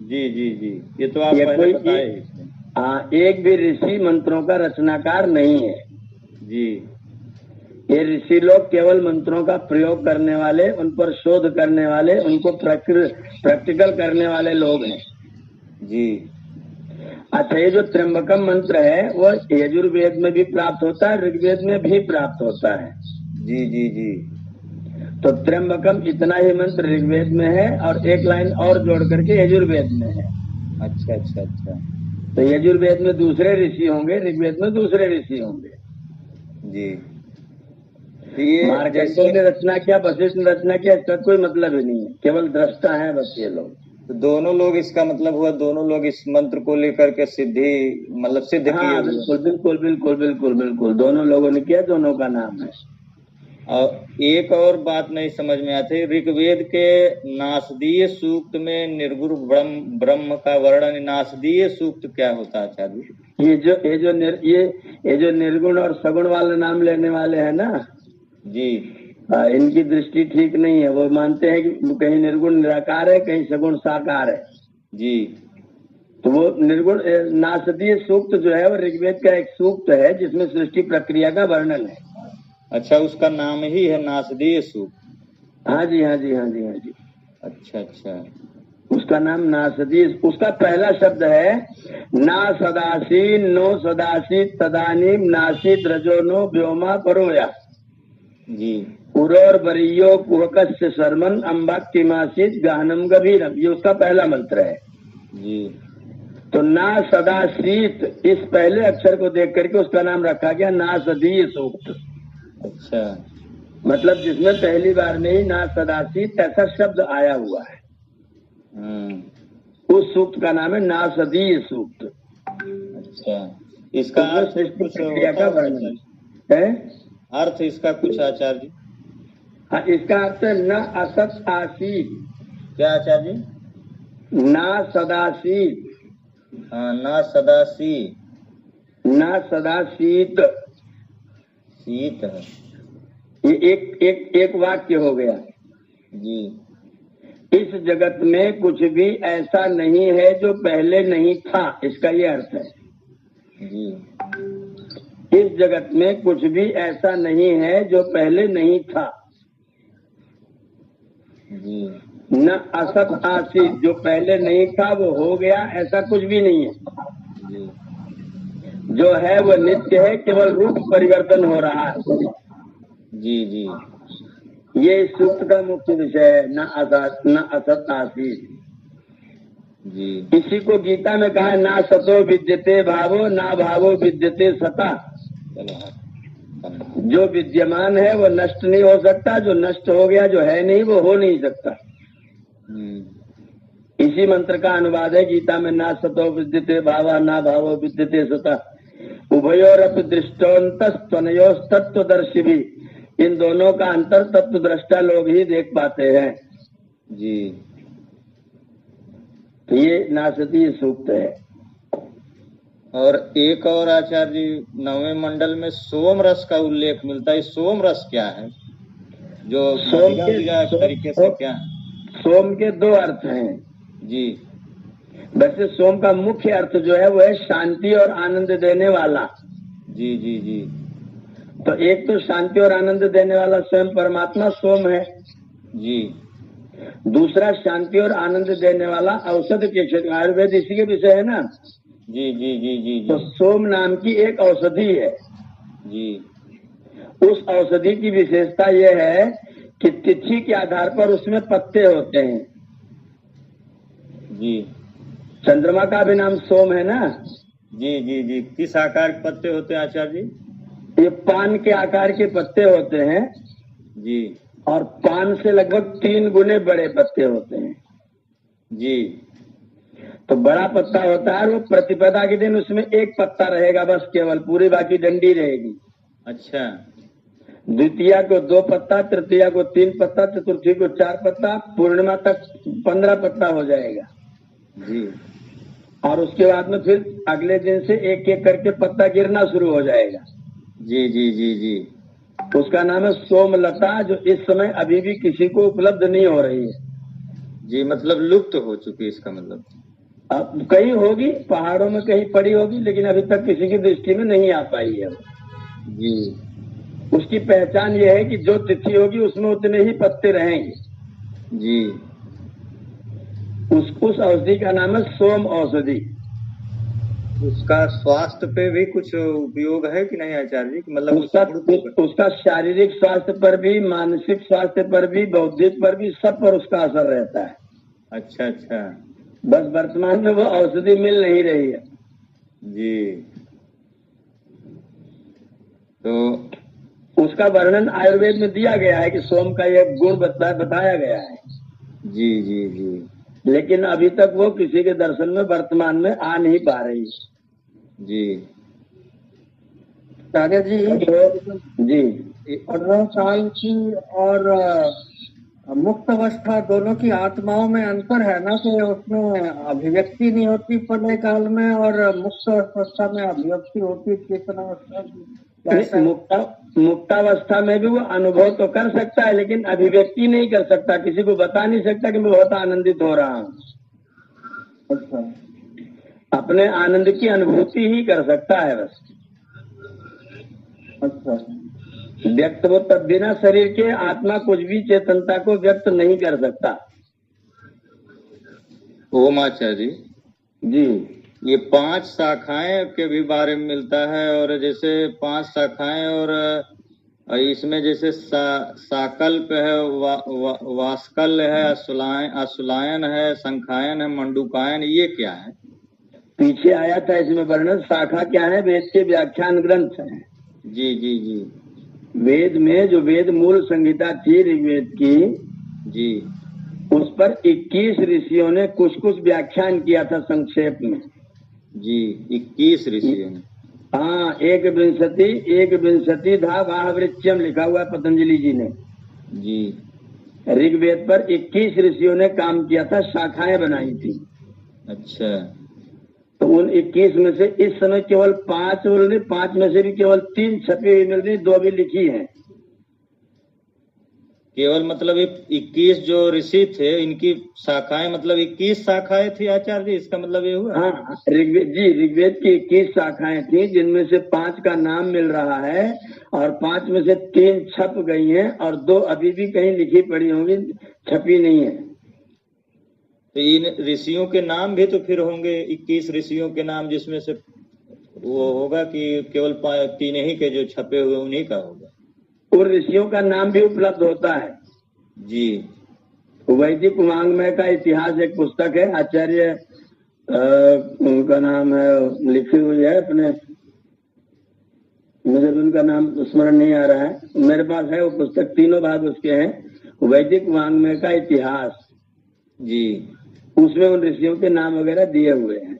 जी जी जी, ये तो आप पहले बताए। हाँ, एक भी ऋषि मंत्रों का रचनाकार नहीं है जी। ये ऋषि लोग केवल मंत्रों का प्रयोग करने वाले, उन पर शोध करने वाले, उनको प्रैक्टिकल करने वाले लोग हैं जी। अच्छा, ये जो त्र्यंबकम मंत्र है वो यजुर्वेद में भी प्राप्त होता है, ऋग्वेद में भी प्राप्त होता है। जी जी जी, तो त्र्यंबकम इतना ही मंत्र ऋग्वेद में है और एक लाइन और जोड़ करके यजुर्वेद में है। अच्छा अच्छा अच्छा, तो यजुर्वेद में दूसरे ऋषि होंगे, ऋग्वेद में दूसरे ऋषि होंगे। जी। ये मार्कंडेय ने रचना किया, वशिष्ठ ने रचना किया, इसका कोई मतलब ही नहीं है, केवल दृष्टा है बस ये लोग। तो दोनों लोग, इसका मतलब हुआ दोनों लोग इस मंत्र को लेकर के सिद्ध किए। हाँ, बिल्कुल, दोनों लोगों ने किया, दोनों का नाम है। और एक और बात नहीं समझ में आती, ऋग्वेद के नासदीय सूक्त में निर्गुण ब्रह्म का वर्णन, नासदीय सूक्त क्या होता है आचार्य? ये जो निर्गुण और सगुण वाले नाम लेने वाले हैं ना जी, इनकी दृष्टि ठीक नहीं है। वो मानते हैं कि कहीं निर्गुण निराकार है, कहीं सगुण साकार है जी। तो वो निर्गुण नासदीय सूक्त जो है वो ऋग्वेद का एक सूक्त है जिसमें सृष्टि प्रक्रिया का वर्णन है। अच्छा, उसका नाम ही है नासदीय सूक्त? हाँ जी। अच्छा अच्छा, उसका नाम नासदीय, उसका पहला शब्द है ना सदासी नो सदासी तदानीम नासित रजोनो व्योमा परोया जी। उरोर बरियो कुहकस्य शर्मन अम्बाक्तिमासित गहनम गभीरम, ये उसका पहला मंत्र है जी। तो ना सदासीत, इस पहले अक्षर को देख करके उसका नाम रखा गया नासदीय सूक्त। अच्छा, मतलब जिसमें पहली बार में ही ना सदासीत ऐसा शब्द आया हुआ है, उस सूक्त का नाम है नासदीय सूक्त। अच्छा, इसका सृष्टि प्रक्रिया का वर्णन है। अर्थ इसका कुछ आचार्य? हाँ, इसका अर्थ है न असत आसीत। क्या आचार्य? ना सदासीत। हाँ, ना सदासी, ना सदासीत, शीत है। ये एक वाक्य हो गया। जी इस जगत में कुछ भी ऐसा नहीं है जो पहले नहीं था, इसका ये अर्थ है। जी इस जगत में कुछ भी ऐसा नहीं है जो पहले नहीं था। जी न असत आसी, जो पहले नहीं था वो हो गया, ऐसा कुछ भी नहीं है। जी जो है वो नित्य है, केवल रूप परिवर्तन हो रहा है। जी जी ये इस सूत्र का मुख्य विषय है, न असत आसी। जी इसी को गीता में कहा है, ना सतो विद्यते भावो, ना भावो विद्यते सता। चलो जो विद्यमान है वो नष्ट नहीं हो सकता, जो नष्ट हो गया, जो है नहीं, वो हो नहीं सकता। इसी मंत्र का अनुवाद है गीता में, ना सतो विद्यते भावा, ना भावो विद्यते सता, उभयोरपि दृष्टोन्तस्तनयोस्तत्वदर्शी भी। इन दोनों का अंतर तत्व दृष्टा लोग ही देख पाते हैं। जी तो ये नासती सूक्त है। और एक और आचार्य जी, 9वें मंडल में सोम रस का उल्लेख मिलता है। सोम रस क्या है? जो सोम के तरीके से क्या है? सोम के दो अर्थ हैं जी। वैसे सोम का मुख्य अर्थ जो है वो है शांति और आनंद देने वाला। जी जी जी तो एक तो शांति और आनंद देने वाला स्वयं परमात्मा सोम है। जी। दूसरा शांति और आनंद देने वाला औषध के क्षेत्र, आयुर्वेद इसी के विषय है ना। जी जी जी जी तो सोम नाम की एक औषधि है। जी। उस औषधि की विशेषता यह है कि तिथि के आधार पर उसमें पत्ते होते हैं। जी। चंद्रमा का भी नाम सोम है ना। जी जी जी। किस आकार के पत्ते होते हैं आचार्य जी? ये पान के आकार के पत्ते होते हैं जी। और पान से लगभग 3 गुने बड़े पत्ते होते हैं। जी। तो बड़ा पत्ता होता है, वो प्रतिपदा के दिन उसमें एक पत्ता रहेगा बस, केवल, पूरी बाकी डंडी रहेगी। अच्छा। द्वितीया को 2 पत्ता, तृतीया को 3 पत्ता, चतुर्थी को 4 पत्ता, पूर्णिमा तक 15 पत्ता हो जाएगा। जी। और उसके बाद में फिर अगले दिन से एक एक करके पत्ता गिरना शुरू हो जाएगा। जी जी जी जी। उसका नाम है सोमलता, जो इस समय अभी भी किसी को उपलब्ध नहीं हो रही है। जी, मतलब लुप्त हो चुकी है इसका मतलब। अब कहीं होगी, पहाड़ों में कहीं पड़ी होगी, लेकिन अभी तक किसी की दृष्टि में नहीं आ पाई है। जी। उसकी पहचान ये है कि जो तिथि होगी उसमें उतने ही पत्ते रहेंगे। जी। उस औषधि का नाम है सोम औषधि। उसका स्वास्थ्य पे भी कुछ उपयोग है कि नहीं आचार्य जी? मतलब उसका शारीरिक स्वास्थ्य पर भी, मानसिक स्वास्थ्य पर भी, बौद्धिक पर भी, सब पर उसका असर रहता है। अच्छा अच्छा। बस वर्तमान में वो औषधि मिल नहीं रही है। जी। तो उसका वर्णन आयुर्वेद में दिया गया है कि सोम का यह गुण बताया गया है। जी जी जी। लेकिन अभी तक वो किसी के दर्शन में वर्तमान में आ नहीं पा रही। जी। राजा जी, जी 15 साल की और मुक्त अवस्था दोनों की आत्माओं में अंतर है ना, कि उसमें अभिव्यक्ति नहीं होती प्रलय काल में, और मुक्त अवस्था में अभिव्यक्ति होती। चेतन अवस्था मुक्तावस्था में भी वो अनुभव तो कर सकता है, लेकिन अभिव्यक्ति नहीं कर सकता, किसी को बता नहीं सकता कि मैं बहुत आनंदित हो रहा हूँ। अच्छा। अपने आनंद की अनुभूति ही कर सकता है बस। अच्छा। व्यक्त वो तब बिना शरीर के आत्मा कुछ भी चेतनता को व्यक्त नहीं कर सकता। ओम आचार्य जी। जी। ये 5 शाखाएं के भी बारे में मिलता है, और जैसे 5 शाखाएं, और इसमें जैसे साकल्प है, वास्कल है, अश्लायन है, संखायन है, मंडूकायन, ये क्या है? पीछे आया था इसमें वर्णन। शाखा क्या है? वेद के व्याख्यान ग्रंथ है। जी जी जी। वेद में जो वेद मूल संहिता थी ऋग्वेद की, जी, उस पर 21 ऋषियों ने कुछ कुछ व्याख्यान किया था संक्षेप में। जी, 21 ऋषियों ने। हाँ, एक विंशति धा वाहवृच्यम लिखा हुआ पतंजलि जी ने। जी। ऋग्वेद पर 21 ऋषियों ने काम किया था, शाखाएं बनाई थी। अच्छा। तो उन 21 में से इस समय केवल 5 मिल रही, 5 में से भी केवल 3 छपी हुई मिल रही, 2 भी लिखी हैं। केवल मतलब ये 21 जो ऋषि थे इनकी शाखाएं मतलब 21 शाखाएं थी आचार्य जी, इसका मतलब ये हुआ? हाँ, ऋग्वेद की 21 शाखाएं थी, जिनमें से 5 का नाम मिल रहा है और 5 में से 3 छप गई हैं और 2 अभी भी कहीं लिखी पड़ी होंगी, छपी नहीं है। तो इन ऋषियों के नाम भी तो फिर होंगे 21 ऋषियों के नाम, जिसमें से वो होगा कि केवल 3 ही के जो छपे हुए उन्हीं का होगा। और ऋषियों का नाम भी उपलब्ध होता है जी। वैदिक वांग्मय का इतिहास एक पुस्तक है, आचार्य उनका नाम है, लिखी हुई है अपने, मुझे उनका नाम स्मरण नहीं आ रहा है, मेरे पास है वो पुस्तक, 3 भाग उसके हैं, वैदिक वांग्मय का इतिहास जी। उसमें उन ऋषियों के नाम वगैरह दिए हुए हैं।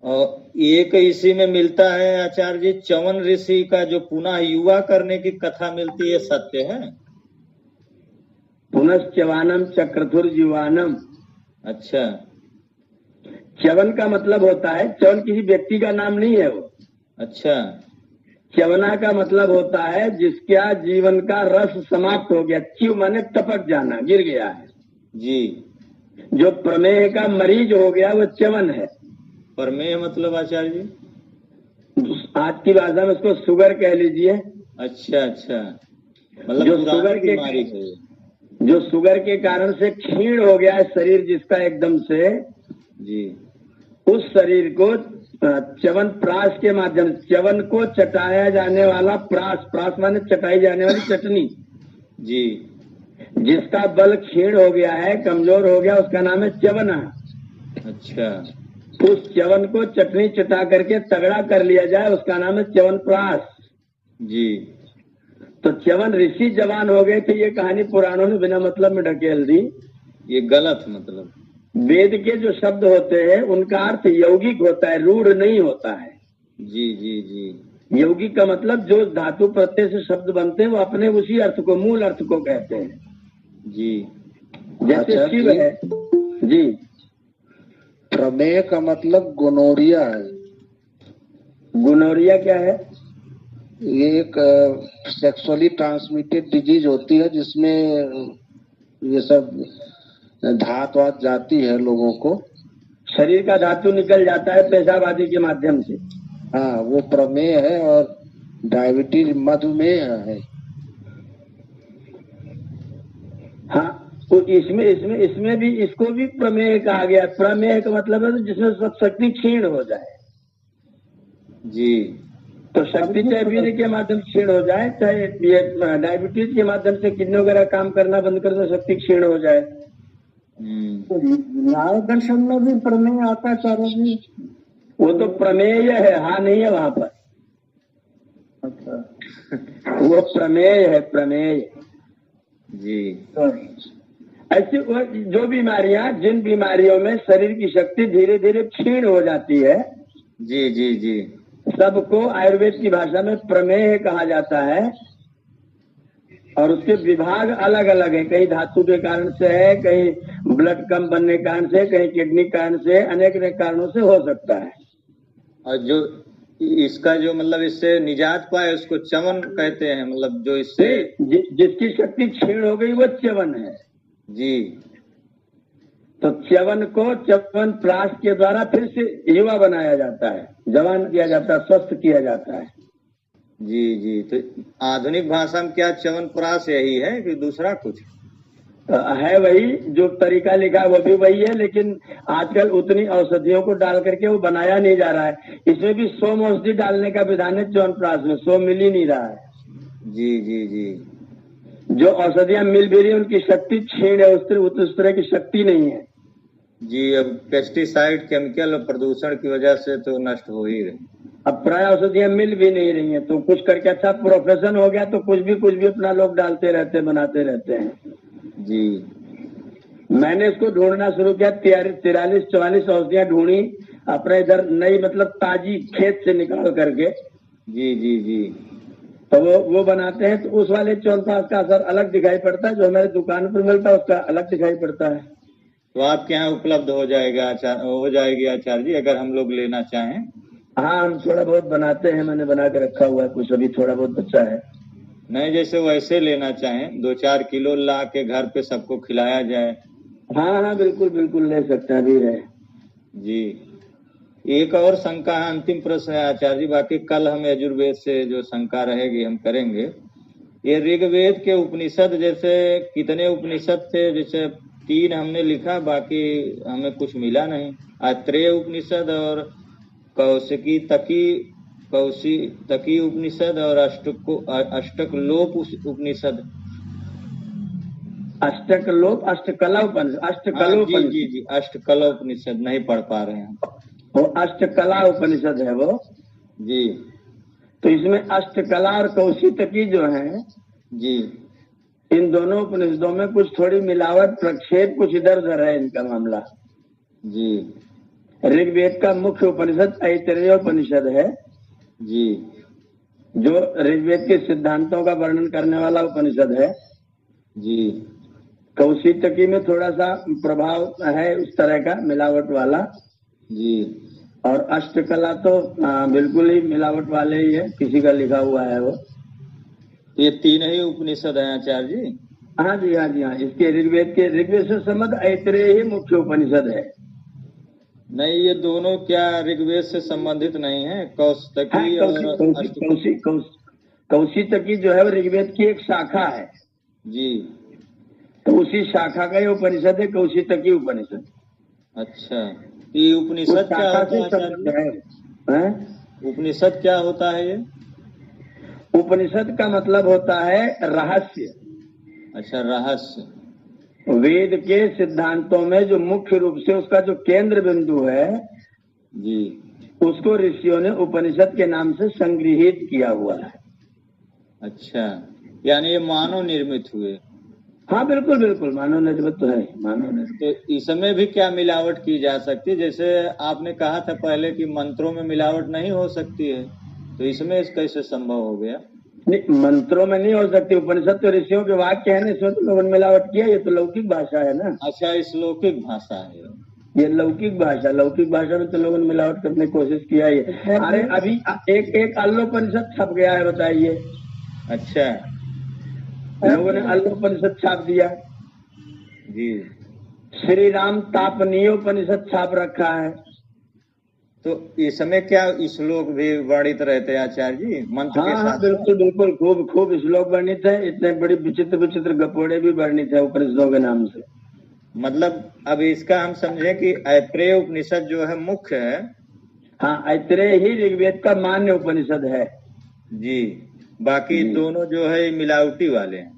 और एक इसी में मिलता है आचार्य जी, च्यवन ऋषि का जो पुनः युवा करने की कथा मिलती है, सत्य है? पुनश्चवानम चक्रथुर जीवानम। अच्छा। च्यवन का मतलब होता है, च्यवन किसी व्यक्ति का नाम नहीं है वो। अच्छा। च्यवना का मतलब होता है जिसका जीवन का रस समाप्त हो गया, च्यव माने टपक जाना, गिर गया है जी। जो प्रमेह का मरीज हो गया वो च्यवन है। प्रमेह मतलब आचार्य जी? आज की भाषा में उसको शुगर कह लीजिए। अच्छा अच्छा, मतलब जो पुरानी शुगर के बीमारी है। जो शुगर के कारण से क्षीण हो गया है शरीर जिसका एकदम से, जी। उस शरीर को च्यवन प्राश के माध्यम, च्यवन को चटाया जाने वाला प्राश, प्राश माने चटाई जाने वाली चटनी, जी। जिसका बल क्षीण हो गया है, कमजोर हो गया, उसका नाम है च्यवना। अच्छा। उस च्यवन को चटनी चटा करके तगड़ा कर लिया जाए, उसका नाम है च्यवन प्राश। जी। तो च्यवन ऋषि जवान हो गए थे, ये कहानी पुराणों ने बिना मतलब में ढकेल दी। ये गलत मतलब। वेद के जो शब्द होते हैं उनका अर्थ यौगिक होता है, रूढ़ नहीं होता है। जी जी जी। यौगिक का मतलब जो धातु प्रत्यय से शब्द बनते हैं वो अपने उसी अर्थ को, मूल अर्थ को कहते हैं। जी। अच्छा जैसे शिव जी। है जी। प्रमेय का मतलब गोनोरिया है। गोनोरिया क्या है? ये एक सेक्सुअली ट्रांसमिटेड डिजीज होती है जिसमें ये सब धात वात जाती है लोगों को, शरीर का धातु निकल जाता है पेशाब आदि के माध्यम से। हाँ वो प्रमेय है। और डायबिटीज मधुमेह है। हाँ, तो इसमें भी इसको भी प्रमेय कहा गया। प्रमेय का मतलब है तो जिसमें सब शक्ति क्षीण हो जाए। जी। तो शक्ति चाहे वीर्य के माध्यम से क्षीण हो जाए, चाहे ये डायबिटीज के माध्यम से किडनी वगैरह काम करना बंद कर दो, शक्ति क्षीण हो जाए। तो न्याय दर्शन में भी प्रमेय आता है चारों जी? वो तो प्रमेय है, हाँ नहीं है वहां पर। अच्छा। वो प्रमेय है, प्रमेय। जी। ऐसी जो बीमारियां, जिन बीमारियों में शरीर की शक्ति धीरे धीरे क्षीण हो जाती है, जी जी जी। सबको आयुर्वेद की भाषा में प्रमेय कहा जाता है। और उसके विभाग अलग अलग है, कहीं धातु के कारण से है, कहीं ब्लड कम बनने के कारण से, कहीं किडनी के कारण से, अनेक अनेक कारणों से हो सकता है। और जो इसका जो मतलब इससे निजात पाए उसको च्यवन कहते हैं, मतलब जो इससे जिसकी शक्ति क्षीण हो गई वो च्यवन है। जी। तो च्यवन को च्यवन प्राश के द्वारा फिर से युवा बनाया जाता है, जवान किया जाता है, स्वस्थ किया जाता है। जी जी। तो आधुनिक भाषा में क्या च्यवन प्राश यही है कि दूसरा कुछ है? वही जो तरीका लिखा है वो भी वही है, लेकिन आजकल उतनी औषधियों को डाल करके वो बनाया नहीं जा रहा है। इसमें भी 100 औषधि डालने का विधान है च्यवन प्राश में, 100 मिल ही नहीं रहा है। जी जी जी। जो औषधियां मिल भी रही उनकी शक्ति क्षीण है, उस तरह की शक्ति नहीं है। जी। अब पेस्टिसाइड, केमिकल और प्रदूषण की वजह से तो नष्ट हो ही रही। अब प्राय औषधियां मिल भी नहीं रही हैं, तो कुछ करके अच्छा प्रोफेशन हो गया तो कुछ भी अपना लोग डालते रहते हैं, बनाते रहते हैं। जी। मैंने इसको ढूंढना शुरू किया, 43-44 औषधियां ढूंढी अपने इधर, नई मतलब ताजी खेत से निकाल करके। जी जी जी। तो वो बनाते हैं, तो उस वाले च्यवनप्राश का असर अलग दिखाई पड़ता है, जो हमारे दुकान पर मिलता है उसका अलग दिखाई पड़ता है। तो आपके यहाँ उपलब्ध हो जाएगी आचार्य जी, अगर हम लोग लेना चाहें? हाँ, हम थोड़ा बहुत बनाते हैं, मैंने बना के रखा हुआ है, कुछ अभी थोड़ा बहुत बचा है। नहीं, जैसे वैसे लेना चाहें 2-4 किलो ला के घर पे सबको खिलाया जाए। हाँ हाँ बिल्कुल बिल्कुल ले सकते हैं, अभी है। जी, एक और शंका है, अंतिम प्रश्न है आचार्य जी, बाकी कल हम यजुर्वेद से जो शंका रहेगी हम करेंगे। ये ऋग्वेद के उपनिषद जैसे कितने उपनिषद थे? जैसे 3 हमने लिखा, बाकी हमें कुछ मिला नहीं। आत्रेय उपनिषद और कौशितकी उपनिषद और अष्टकलोप उपनिषद। अष्टकला उपनिषद जी, अष्टकला उपनिषद नहीं पढ़ पा रहे हैं। वो अष्टकला उपनिषद है वो जी। तो इसमें अष्टकला और कौशितकी जो है जी, इन दोनों उपनिषदों में कुछ थोड़ी मिलावट, प्रक्षेप कुछ इधर उधर है इनका मामला। जी। ऋग्वेद का मुख्य उपनिषद ऐतरेय उपनिषद है जी। जो ऋग्वेद के सिद्धांतों का वर्णन करने वाला उपनिषद है। जी। कौशितकी में थोड़ा सा प्रभाव है उस तरह का मिलावट वाला। जी। और अष्टकला तो बिल्कुल ही मिलावट वाले ही है, किसी का लिखा हुआ है वो। ये 3 ही उपनिषद हैं आचार्य जी? हाँ जी, हाँ जी, हाँ। इसके ऋग्वेद से संबंध ऐतरेय ही मुख्य उपनिषद है। नहीं, ये दोनों क्या ऋग्वेद से संबंधित नहीं है? कौशितकी और कौशितकी जो है वो ऋग्वेद की एक शाखा है। जी। तो उसी शाखा का ये उपनिषद है कौशितकी उपनिषद। अच्छा, ये उपनिषद क्या होता है आचार्य? उपनिषद क्या होता है ये? उपनिषद का मतलब होता है रहस्य। अच्छा, रहस्य। वेद के सिद्धांतों में जो मुख्य रूप से उसका जो केंद्र बिंदु है जी, उसको ऋषियों ने उपनिषद के नाम से संग्रहित किया हुआ है। अच्छा, यानी ये मानव निर्मित हुए? हाँ बिल्कुल बिल्कुल, मानव निर्मित तो है, मानव निर्मित। तो इसमें भी क्या मिलावट की जा सकती है? जैसे आपने कहा था पहले कि मंत्रों में मिलावट नहीं हो सकती है, तो इसमें कैसे संभव हो गया? नहीं, मंत्रों में नहीं हो सकती। उपनिषद तो ऋषियों के वाक्य है ना, इसमें तो लोगों ने मिलावट किया। ये तो लौकिक भाषा है ना। अच्छा, इस लौकिक भाषा है ये लौकिक भाषा में तो लोगों ने मिलावट करने की कोशिश किया है। अरे अभी एक अल्लोपनिषद छप गया है, बताइए। अच्छा, लोगों ने अल्लोपनिषद छाप दिया जी। श्री राम तापनीयोपनिषद छाप रखा है। तो इसमें क्या श्लोक भी वर्णित रहते हैं आचार्य जी मंत्र के साथ? हाँ बिल्कुल बिल्कुल, खूब श्लोक वर्णित है। इतने बड़ी विचित्र गपोड़े भी वर्णित है उपनिषदों के नाम से। मतलब अब इसका हम समझे कि ऐत्रेय उपनिषद जो है मुख्य है। हाँ, ऐत्रेय ही ऋग्वेद का मान्य उपनिषद है जी, बाकी दोनों जो है मिलावटी वाले हैं।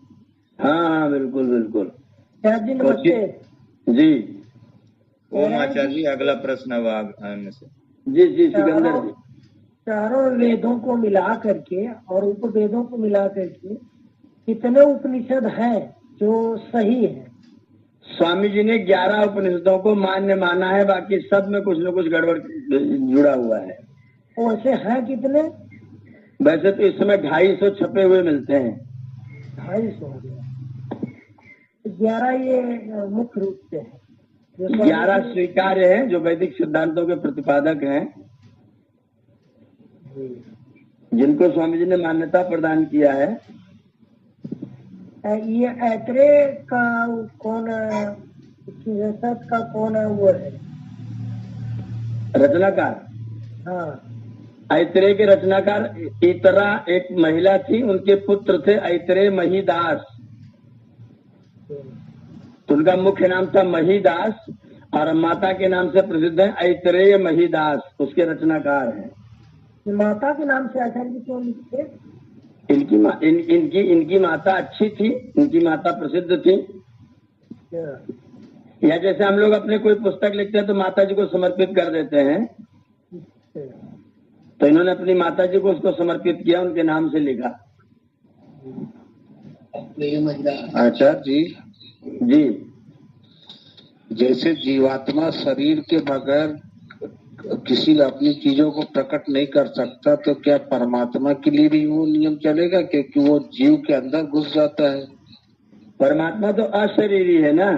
हाँ बिल्कुल बिल्कुल। नमस्ते जी। ओम आचार्य जी, अगला प्रश्न है से। जी सिकंदर जी। चारों वेदों को मिला करके और उपवेदों को मिला करके कितने उपनिषद हैं जो सही है? स्वामी जी ने 11 उपनिषदों को मान्य माना है, बाकी सब में कुछ न कुछ गड़बड़ जुड़ा हुआ है। वैसे हैं कितने? वैसे तो इस समय 250 छपे हुए मिलते हैं। 250 हो गया। 11 ये मुख्य रूप से है। 11 स्वीकार्य हैं जो वैदिक सिद्धांतों के प्रतिपादक हैं, जिनको स्वामी जी ने मान्यता प्रदान किया है। ये ऐत्रेय का कौन का कौन है? वो है रचनाकार। हाँ, ऐत्रेय के रचनाकार इतरा एक महिला थी, उनके पुत्र थे ऐत्रेय महीदास। तो उनका मुख्य नाम था महीदास और माता के नाम से प्रसिद्ध है ऐत्रेय महीदास, उसके रचनाकार हैं। माता के नाम से आचार्य जी क्यों लिखते? इनकी माता अच्छी थी, इनकी माता प्रसिद्ध थी। या जैसे हम लोग अपने कोई पुस्तक लिखते हैं तो माता जी को समर्पित कर देते हैं, तो इन्होंने अपनी माता जी को उसको समर्पित किया, उनके नाम से लिखा। आचार्य जी, जैसे जीवात्मा शरीर के बगैर किसी अपनी चीजों को प्रकट नहीं कर सकता, तो क्या परमात्मा के लिए भी वो नियम चलेगा? क्योंकि वो जीव के अंदर घुस जाता है। परमात्मा तो अशरीरी है ना।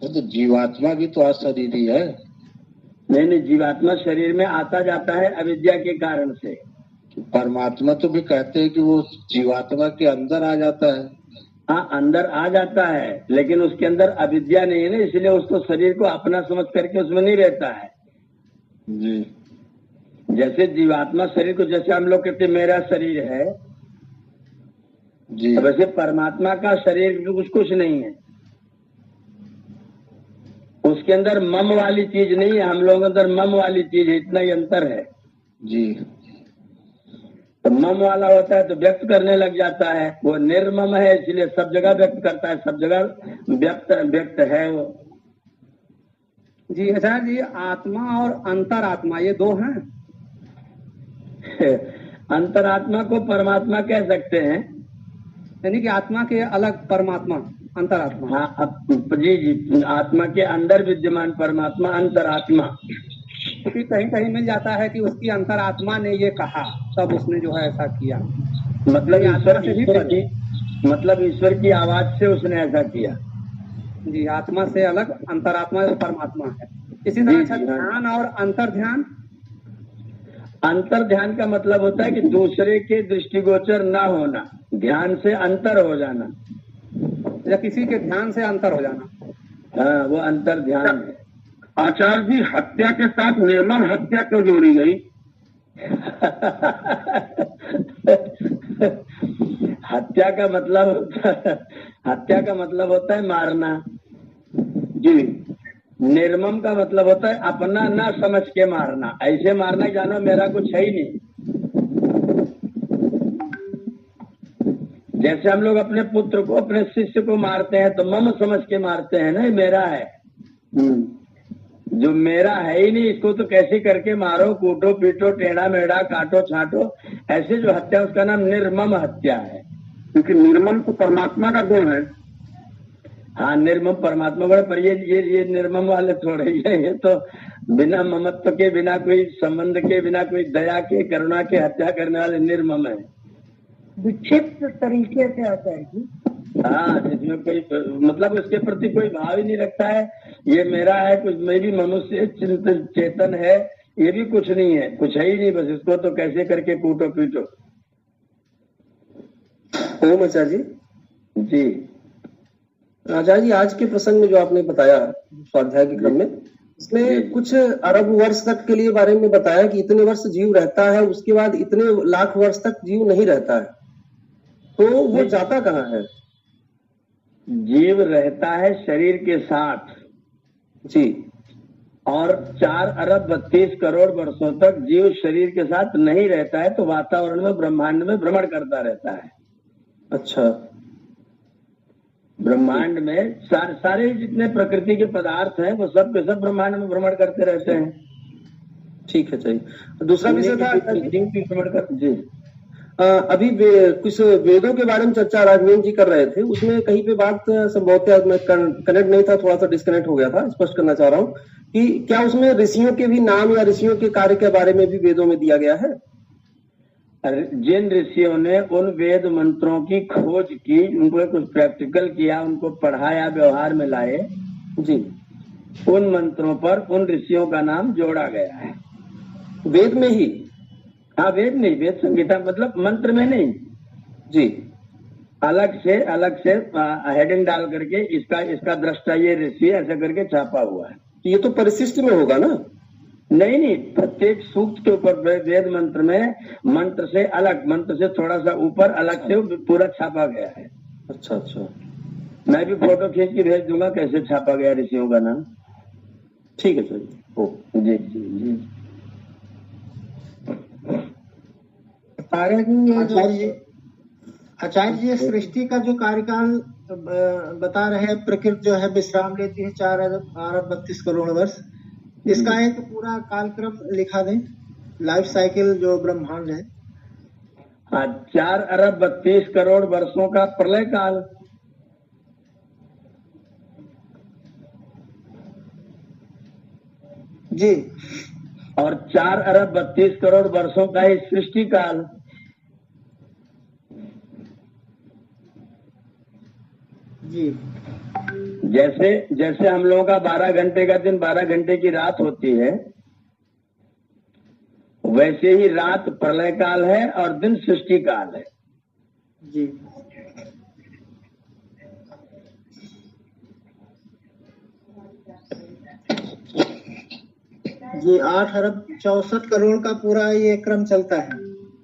तो जीवात्मा भी तो अशरीरी है। नहीं, जीवात्मा शरीर में आता जाता है अविद्या के कारण से। परमात्मा तो भी कहते हैं कि वो जीवात्मा के अंदर आ जाता है। हाँ, अंदर आ जाता है, लेकिन उसके अंदर अविद्या नहीं है ना, इसलिए उसको शरीर को अपना समझ करके उसमें नहीं रहता है। जी जैसे जीवात्मा शरीर को, जैसे हम लोग कहते मेरा शरीर है, जी। वैसे परमात्मा का शरीर कुछ नहीं है। उसके अंदर मम वाली चीज नहीं है, हम लोगों के अंदर मम वाली चीज है, इतना ही अंतर है। जी। तो मम वाला होता है तो व्यक्त करने लग जाता है, वो निर्मम है इसलिए सब जगह व्यक्त करता है, सब जगह व्यक्त है वो। जी अच्छा जी, आत्मा और अंतरात्मा ये दो हैं? अंतरात्मा को परमात्मा कह सकते हैं, यानी कि आत्मा के अलग परमात्मा अंतरात्मा। हाँ जी, आत्मा के अंदर विद्यमान परमात्मा अंतरात्मा। क्योंकि कहीं कहीं मिल जाता है कि उसकी अंतरात्मा ने ये कहा, तब उसने जो है ऐसा किया। मतलब ईश्वर ईश्वर की आवाज से उसने ऐसा किया। जी, आत्मा से अलग अंतरात्मा परमात्मा है। इसी तरह अच्छा, ध्यान और अंतर ध्यान। अंतर ध्यान का मतलब होता है कि दूसरे के दृष्टिगोचर ना होना, ध्यान से अंतर हो जाना, या किसी के ध्यान से अंतर हो जाना। हाँ, वो अंतर ध्यान है। आचार्य जी, हत्या के साथ निर्मम हत्या क्यों जोड़ी गई? हत्या का मतलब होता है मारना जी। निर्मम का मतलब होता है अपना ना समझ के मारना, ऐसे मारना जानो मेरा कुछ है ही नहीं। जैसे हम लोग अपने पुत्र को, अपने शिष्य को मारते हैं तो मम समझ के मारते हैं ना, ये मेरा है। जो मेरा है ही नहीं, इसको तो कैसे करके मारो, कूटो पीटो, टेढ़ा मेढ़ा, काटो छाटो, ऐसे जो हत्या, उसका नाम निर्मम हत्या है। क्योंकि निर्मम तो परमात्मा का गुण है। हाँ, निर्मम परमात्मा बड़े, पर ये निर्मम वाले थोड़े ही है, ये तो बिना ममत्व के, बिना कोई संबंध के, बिना कोई दया के, करुणा के हत्या करने वाले निर्मम है। विक्षिप्त तरीके से आता है कि हाँ, जिसमें कोई मतलब उसके प्रति कोई भाव ही नहीं रखता है, ये मेरा है, कुछ मैं भी मनुष्य चेतन है, ये भी कुछ नहीं है, कुछ है ही नहीं, बस इसको तो कैसे करके कूटो पीटो। ओम आचार्य जी। आचार्य जी, आज के प्रसंग में जो आपने बताया स्वाध्याय के क्रम में, इसमें कुछ अरब वर्ष तक के लिए बारे में बताया कि इतने वर्ष जीव रहता है, उसके बाद इतने लाख वर्ष तक जीव नहीं रहता है, तो वो जाता कहाँ है? जीव रहता है शरीर के साथ जी। और 4 अरब 32 करोड़ वर्षों तक जीव शरीर के साथ नहीं रहता है, तो वातावरण में, ब्रह्मांड में भ्रमण करता रहता है। अच्छा। ब्रह्मांड में सारे जितने प्रकृति के पदार्थ हैं वो सब के सब ब्रह्मांड में भ्रमण करते रहते हैं। ठीक है, चाहिए। दूसरा विषय था जीव की भ्रमण कर। जी। अभी कुछ वेदों के बारे में चर्चा राघवेंद्र जी कर रहे थे, उसमें कहीं पे बात संभवतः मैं कनेक्ट नहीं था, थोड़ा सा डिस्कनेक्ट हो गया था। स्पष्ट करना चाह रहा हूँ कि क्या उसमें ऋषियों के भी नाम या ऋषियों के कार्य के बारे में भी वेदों में दिया गया है? जिन ऋषियों ने उन वेद मंत्रों की खोज की, उनको कुछ प्रैक्टिकल किया, उनको पढ़ाया, व्यवहार में लाए जी, उन मंत्रों पर उन ऋषियों का नाम जोड़ा गया है वेद में ही। हाँ, वेद नहीं, वेद संहिता मतलब मंत्र में नहीं जी, अलग से हेडिंग डाल करके इसका दृष्टा ये ऋषि ऐसा करके छापा हुआ है। ये तो परिशिष्ट में होगा ना? नहीं, प्रत्येक सूक्त के ऊपर वेद मंत्र में मंत्र से अलग, मंत्र से थोड़ा सा ऊपर अलग से पूरा छापा गया है। अच्छा अच्छा, मैं भी फोटो खींच के भेज दूंगा कैसे छापा गया ऋषियों का नाम। ठीक है सर। ओ जी जी जी। आचार्य जी, सृष्टि का जो कार्यकाल बता रहे हैं, प्रकृति जो है विश्राम लेती है 4 अरब 32 करोड़ वर्ष, इसका एक पूरा कालक्रम लिखा दें, लाइफ साइकिल जो ब्रह्मांड है। हाँ, 4 अरब 32 करोड़ वर्षों का प्रलय काल। जी। और 4 अरब 32 करोड़ वर्षों का ही सृष्टि काल। जी। जैसे हम लोगों का 12 घंटे का दिन, 12 घंटे की रात होती है, वैसे ही रात प्रलय काल है और दिन सृष्टि काल है। जी जी 8 अरब 64 करोड़ का पूरा ये क्रम चलता है।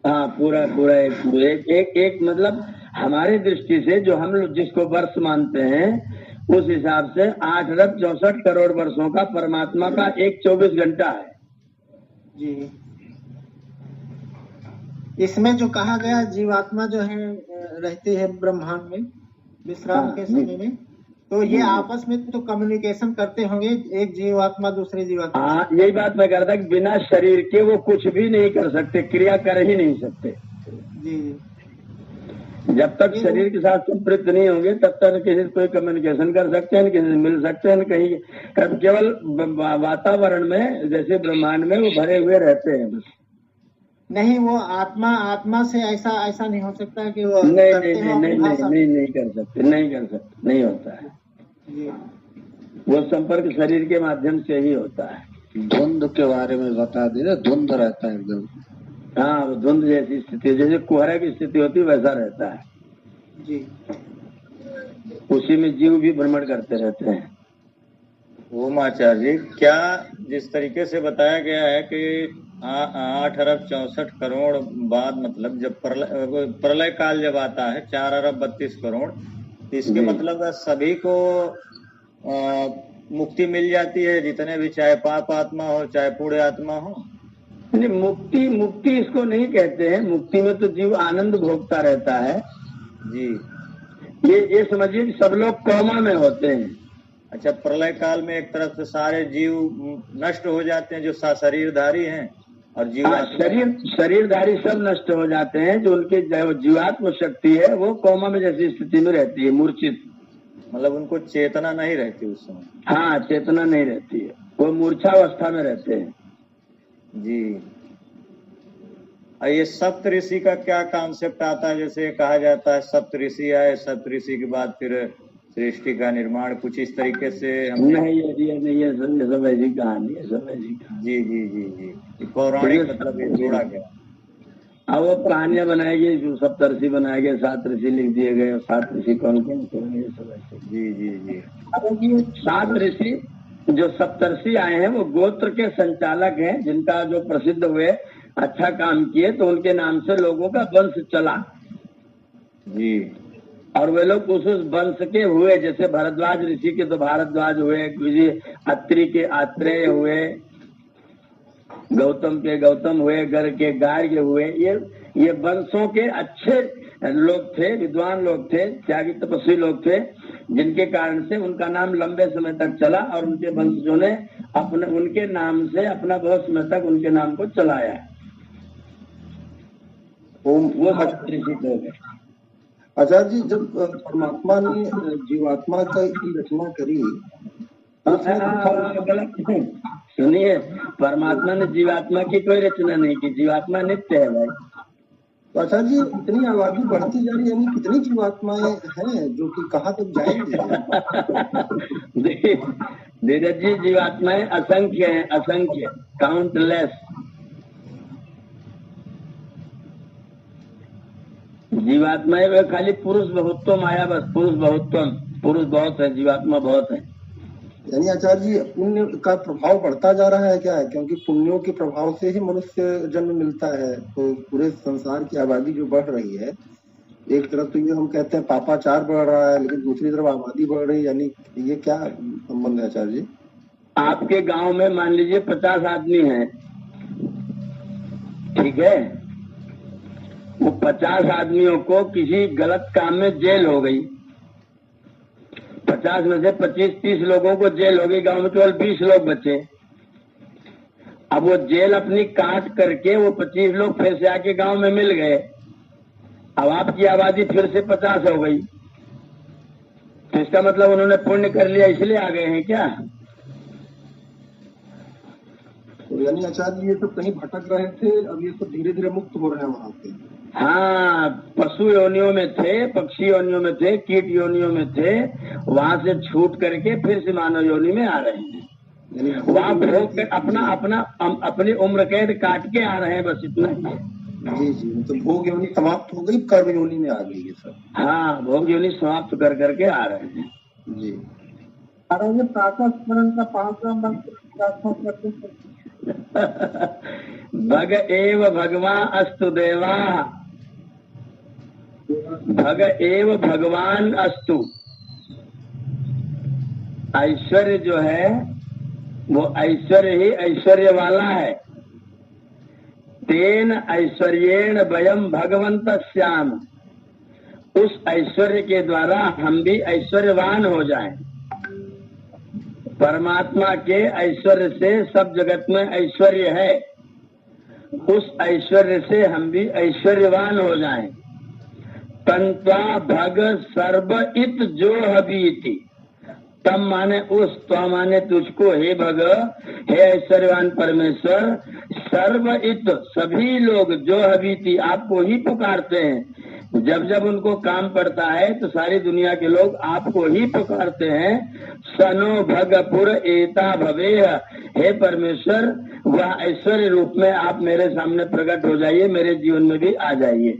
हाँ, पूरा पूरा एक मतलब हमारे दृष्टि से जो हम लोग जिसको वर्ष मानते हैं उस हिसाब से 8 अरब 64 करोड़ वर्षों का परमात्मा का एक 24 घंटा है। जी इसमें जो कहा गया जीवात्मा जो है रहती है ब्रह्मांड में विश्राम के समय में, तो ये आपस में तो कम्युनिकेशन करते होंगे, एक जीवात्मा दूसरे जीवात्मा। हाँ, यही बात मैं करता कि बिना शरीर के वो कुछ भी नहीं कर सकते, क्रिया कर ही नहीं सकते। जी जब तक शरीर के साथ संपृक्त नहीं होंगे तब तक किसी से कोई कम्युनिकेशन कर सकते हैं, किसी से मिल सकते हैं, कहीं केवल वातावरण में जैसे ब्रह्मांड में वो भरे हुए रहते हैं बस। नहीं, वो आत्मा से ऐसा नहीं हो सकता कि वो नहीं कर सकते, नहीं होता है। वो संपर्क शरीर के माध्यम से ही होता है। धुंध के बारे में बता दीजिए, धुंध रहता है एकदम। हाँ, वो धुंध जैसी स्थिति, जैसे कोहरा की स्थिति होती है वैसा रहता है जी। उसी में जीव भी भ्रमण करते रहते हैं। ओम आचार्य जी, क्या जिस तरीके से बताया गया है कि 8 अरब 64 करोड़ बाद मतलब जब प्रलय काल जब आता है 4 अरब 32 करोड़, तो इसके मतलब सभी को मुक्ति मिल जाती है, जितने भी चाहे पाप आत्मा हो चाहे पुण्य आत्मा हो? नहीं, मुक्ति इसको नहीं कहते हैं। मुक्ति में तो जीव आनंद भोगता रहता है जी। ये समझिए कि सब लोग कोमा में होते हैं। अच्छा, प्रलय काल में एक तरफ से सारे जीव नष्ट हो जाते हैं जो शरीरधारी हैं, और शरीरधारी सब नष्ट हो जाते हैं। जो उनके जीवात्म शक्ति है वो कोमा में जैसी स्थिति में रहती है, मूर्छित, मतलब उनको चेतना नहीं रहती उस समय। हाँ, चेतना नहीं रहती है, वो मूर्छावस्था में रहते हैं जी। और ये सप्त ऋषि का क्या कॉन्सेप्ट आता है? जैसे कहा जाता है सप्त ऋषि आए, सप्त ऋषि के बाद फिर सृष्टि का निर्माण, कुछ इस तरीके से नहीं है सब ऐसी कहानी है, सब ऐसी कहानी। जी जी जी जी, पौराणिक मतलब ये जोड़ा गया। अब वो कहानियां बनाई गई, जो सप्तऋषि बनाए गए, 7 ऋषि लिख दिए गए, 7 ऋषि कौन कौन ये सब ऐसे। जी जी जी। अब ये 7 ऋषि जो सप्तर्षि आए हैं वो गोत्र के संचालक हैं, जिनका जो प्रसिद्ध हुए, अच्छा काम किए, तो उनके नाम से लोगों का वंश चला जी। और वे लोग उस वंश के हुए। जैसे भरद्वाज ऋषि के तो भारद्वाज हुए, अत्रि के आत्रेय हुए, गौतम के गौतम हुए, गर्ग के गार्ग्य हुए। ये वंशों के अच्छे लोग थे, विद्वान लोग थे, त्यागी तपस्वी लोग थे, जिनके कारण से उनका नाम लंबे समय तक चला और उनके वंशजों ने उनके नाम से अपना बहुत समय तक उनके नाम को चलाया। वो ऋषि लोग हैं। आचार्य जी, जब परमात्मा ने जीवात्मा की रचना करी, सुनिए, परमात्मा ने जीवात्मा की कोई रचना नहीं की, जीवात्मा नित्य है भाई। तो आचार्य जी, इतनी आबादी बढ़ती जा रही है, यानी कितनी जीवात्माएं हैं जो कि कहाँ तक जाएंगे? देखिए धीरज जी, जीवात्माएं असंख्य हैं, असंख्य, काउंटलेस। जीवात्माएं वे खाली पुरुष बहुत्वम आया, बस पुरुष बहुत्वम, पुरुष बहुत है, जीवात्मा बहुत है। यानी आचार्य जी, पुण्य का प्रभाव बढ़ता जा रहा है क्या है? क्योंकि पुण्यों के प्रभाव से ही मनुष्य जन्म मिलता है। तो पूरे संसार की आबादी जो बढ़ रही है, एक तरफ तो ये हम कहते हैं पापाचार बढ़ रहा है, लेकिन दूसरी तरफ आबादी बढ़ रही है, यानी ये क्या संबंध है आचार्य जी? आपके गांव में मान लीजिए 50 आदमी हैं, ठीक है, वो 50 आदमियों को किसी गलत काम में जेल हो गई, 50 में से 25-30 लोगों को जेल हो गई, गांव में केवल 20 लोग बचे। अब वो जेल अपनी काट करके वो 25 लोग फिर से आके गांव में मिल गए। अब आपकी आबादी फिर से 50 हो गई, तो इसका मतलब उन्होंने पुण्य कर लिया इसलिए आ गए हैं क्या? तो यानी आचार्य ये तो कहीं भटक रहे थे, अब ये तो धीरे धीरे मुक्त हो रहे हैं वहां से। हाँ, पशु योनियों में थे, पक्षी योनियों में थे, कीट योनियों में थे, वहां से छूट करके फिर से मानव योनि में आ रहे हैं। वहाँ भोग अपनी उम्र कैद काट के आ रहे हैं, बस इतना ही। जी, तो भोग योनि समाप्त हो गई, कर्म योनि में आ गई है सब। हाँ, भोग योनि समाप्त कर करके आ रहे हैं जी। प्रातः स्मरण का 5वां मंत्र प्रार्थना करते भग एव भगवान अस्तु देवा, भग एव भगवान अस्तु। ऐश्वर्य जो है वो ऐश्वर्य ही ऐश्वर्य वाला है। तेन ऐश्वर्येण वयम भगवंत श्याम, उस ऐश्वर्य के द्वारा हम भी ऐश्वर्यवान हो जाएं। परमात्मा के ऐश्वर्य से सब जगत में ऐश्वर्य है, उस ऐश्वर्य से हम भी ऐश्वर्यवान हो जाएं। तंत्वा भग सर्व इत जो हबीति, तम माने उस, त्वा माने तुझको, हे भग, हे ऐश्वर्यवान परमेश्वर, सर्व इत सभी लोग, जो हबीति आपको ही पुकारते हैं। जब जब उनको काम पड़ता है तो सारी दुनिया के लोग आपको ही पुकारते हैं। सनो भगपुर एता भवेह, हे परमेश्वर वह ऐश्वर्य रूप में आप मेरे सामने प्रकट हो जाइए, मेरे जीवन में भी आ जाइए।